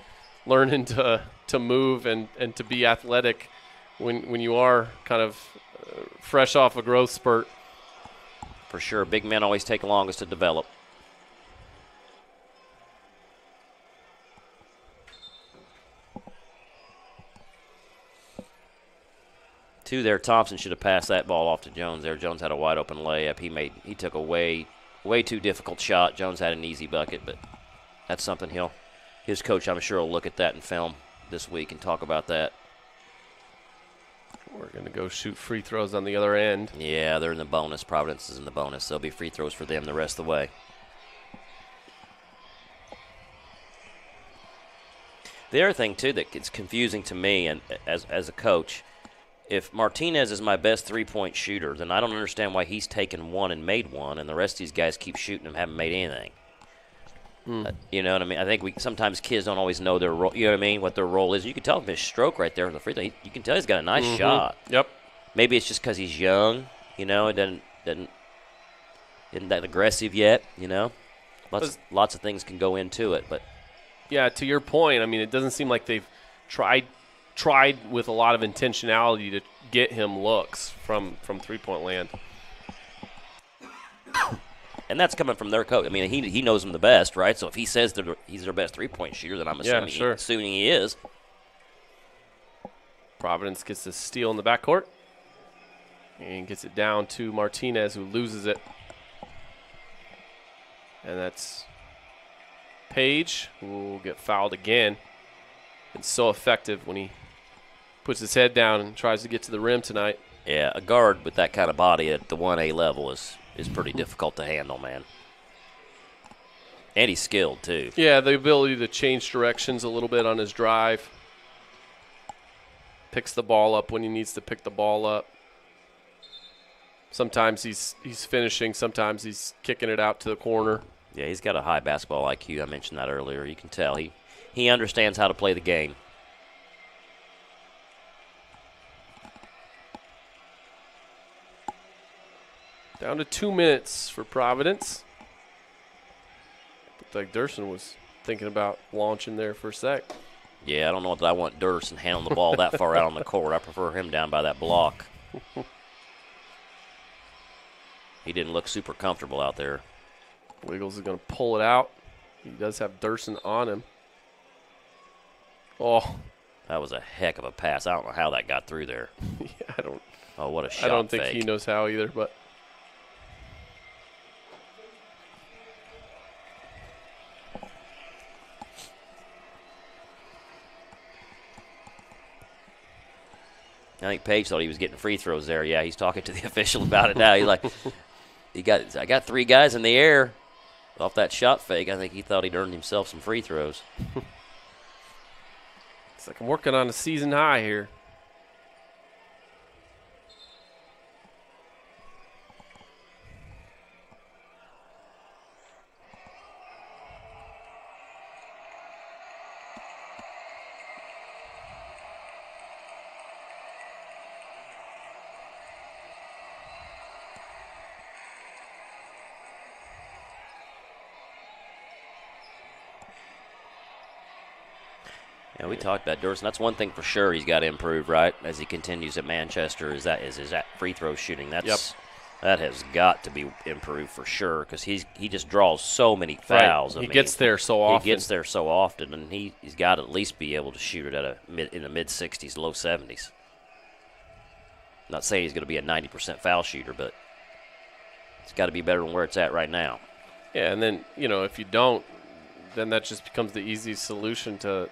learning to move and to be athletic when you are kind of fresh off a growth spurt. For sure. Big men always take the longest to develop. Two there. Thompson should have passed that ball off to Jones there. Jones had a wide open layup. He took a way too difficult shot. Jones had an easy bucket, but that's something his coach, I'm sure, will look at that in film this week and talk about that. We're going to go shoot free throws on the other end. Yeah, they're in the bonus. Providence is in the bonus. There'll be free throws for them the rest of the way. The other thing, too, that gets confusing to me and as a coach, if Martinez is my best three-point shooter, then I don't understand why he's taken one and made one, and the rest of these guys keep shooting and haven't made anything. You know what I mean? I think sometimes kids don't always know their role. You know what I mean? What their role is. You can tell him his stroke right there on the free throw. You can tell he's got a nice shot. Yep. Maybe it's just because he's young. It isn't that aggressive yet. Lots of things can go into it, but yeah, to your point, I mean, it doesn't seem like they've tried with a lot of intentionality to get him looks from three-point land. And that's coming from their coach. I mean, he knows them the best, right? So if he says he's their best three-point shooter, then I'm assuming he is. Providence gets the steal in the backcourt and gets it down to Martinez, who loses it. And that's Page, who will get fouled again. It's so effective when he puts his head down and tries to get to the rim tonight. Yeah, a guard with that kind of body at the 1A level is pretty difficult to handle, man. And he's skilled, too. Yeah, the ability to change directions a little bit on his drive. Picks the ball up when he needs to pick the ball up. Sometimes he's finishing. Sometimes he's kicking it out to the corner. Yeah, he's got a high basketball IQ. I mentioned that earlier. You can tell he understands how to play the game. Down to 2 minutes for Providence. Looked like Durson was thinking about launching there for a sec. Yeah, I don't know that I want Durson handling the ball that far out on the court. I prefer him down by that block. He didn't look super comfortable out there. Wiggles is going to pull it out. He does have Durson on him. Oh. That was a heck of a pass. I don't know how that got through there. Yeah, I don't. Oh, what a shot I don't think fake. he knows how either, but. I think Page thought he was getting free throws there. Yeah, he's talking to the official about it now. He's like, I got 3 guys in the air off that shot fake. I think he thought he'd earned himself some free throws. It's like I'm working on a season high here. Yeah, we talked about Durson. That's one thing for sure he's got to improve, right, as he continues at Manchester, is that free throw shooting. That has got to be improved for sure because he just draws so many fouls. Right. He gets there so often. He gets there so often, and he's got to at least be able to shoot it in the mid-60s, low 70s. Not saying he's going to be a 90% foul shooter, but it's got to be better than where it's at right now. Yeah, and then, if you don't, then that just becomes the easy solution to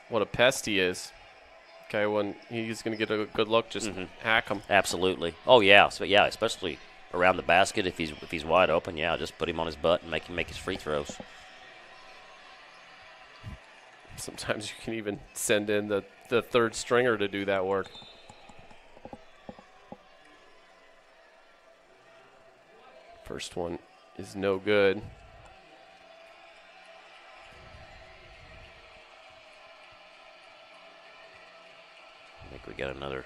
what a pest he is. Okay, when he's going to get a good look, just hack him. Absolutely. Oh yeah, especially around the basket if he's wide open. Yeah, just put him on his butt and make him make his free throws. Sometimes you can even send in the third stringer to do that work. First one is no good. I think we got another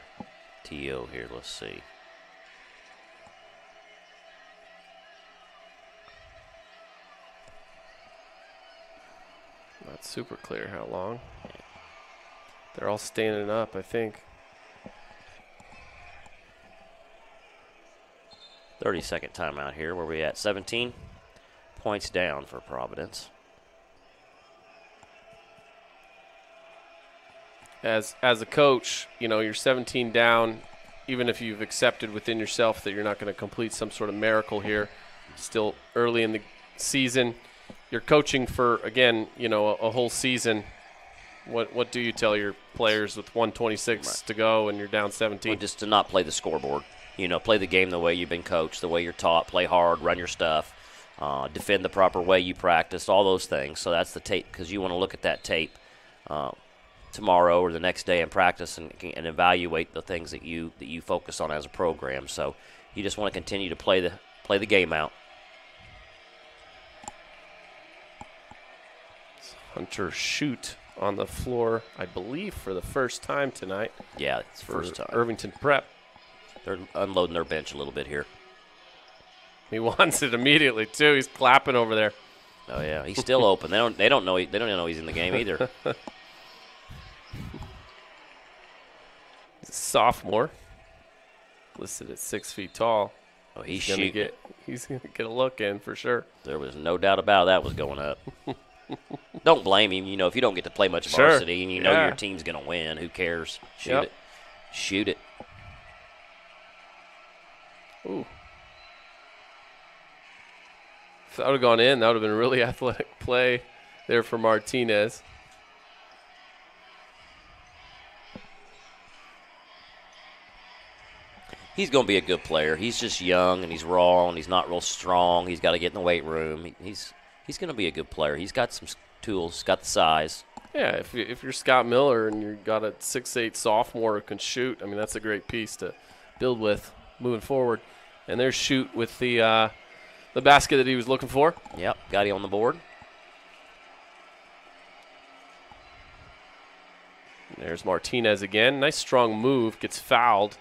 TO here. Let's see. Not super clear how long. They're all standing up, I think. 30-second timeout here. Where we at? 17 points down for Providence. As a coach, you're 17 down, even if you've accepted within yourself that you're not going to complete some sort of miracle here, still early in the season. You're coaching for, again, a whole season. What do you tell your players with 1:26 to go and you're down 17? Well, just to not play the scoreboard. Play the game the way you've been coached, the way you're taught. Play hard, run your stuff, defend the proper way you practice, all those things. So that's the tape, because you want to look at that tape tomorrow or the next day and practice and evaluate the things that you focus on as a program. So you just want to continue to play the game out. Hunter Shoot on the floor, I believe, for the first time tonight. Yeah, it's the first time. Irvington Prep. They're unloading their bench a little bit here. He wants it immediately too. He's clapping over there. Oh yeah, he's still open. They don't know he's in the game either. He's a sophomore, listed at 6 feet tall. Oh, he's shooting. He's gonna get a look in for sure. There was no doubt about that was going up. Don't blame him. If you don't get to play much varsity and your team's going to win, who cares? Shoot it. Ooh. If that would have gone in, that would have been a really athletic play there for Martinez. He's going to be a good player. He's just young and he's raw and he's not real strong. He's got to get in the weight room. He's going to be a good player. He's got some tools, got the size. Yeah, if you're Scott Miller and you've got a 6'8" sophomore who can shoot, I mean, that's a great piece to build with moving forward. And there's Shoot with the basket that he was looking for. Yep, got him on the board. And there's Martinez again. Nice strong move, gets fouled.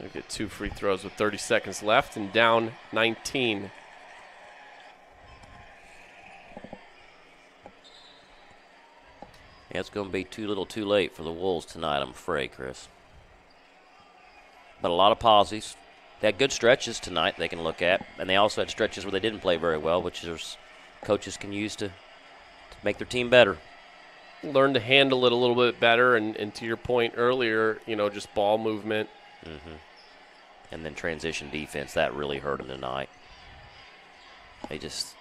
He'll get 2 free throws with 30 seconds left and down 19. Yeah, it's going to be too little too late for the Wolves tonight, I'm afraid, Chris. But a lot of positives. They had good stretches tonight they can look at, and they also had stretches where they didn't play very well, which coaches can use to make their team better. Learn to handle it a little bit better, and to your point earlier, just ball movement. Mm-hmm. And then transition defense, that really hurt them tonight.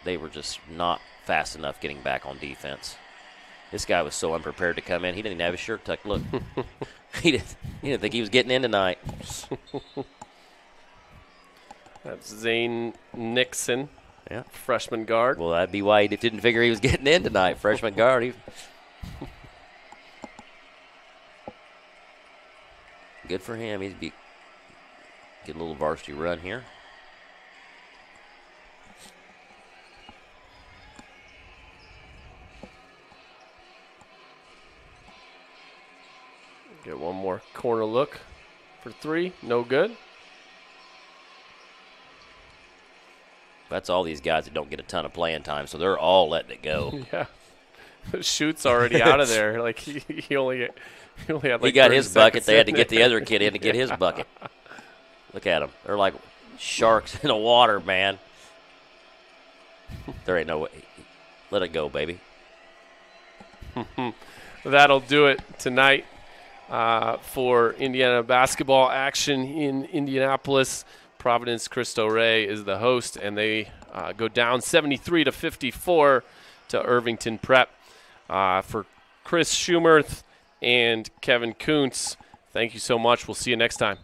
They were just not fast enough getting back on defense. This guy was so unprepared to come in. He didn't even have his shirt tucked. Look, he didn't think he was getting in tonight. That's Zane Nixon, yeah, freshman guard. Well, that'd be why he didn't figure he was getting in tonight. Freshman guard. Good for him. He'd be get a little varsity run here. Get one more corner look for 3. No good. That's all these guys that don't get a ton of playing time, so they're all letting it go. Yeah. Shoot's already out of there. Like he only had like he got his bucket. They had to get the other kid in to get his bucket. Look at them. They're like sharks in the water, man. There ain't no way. Let it go, baby. That'll do it tonight for Indiana basketball action in Indianapolis. Providence Cristo Rey is the host, and they go down 73-54 to Irvington Prep. For Chris Schumerth and Kevin Kuntz, thank you so much. We'll see you next time.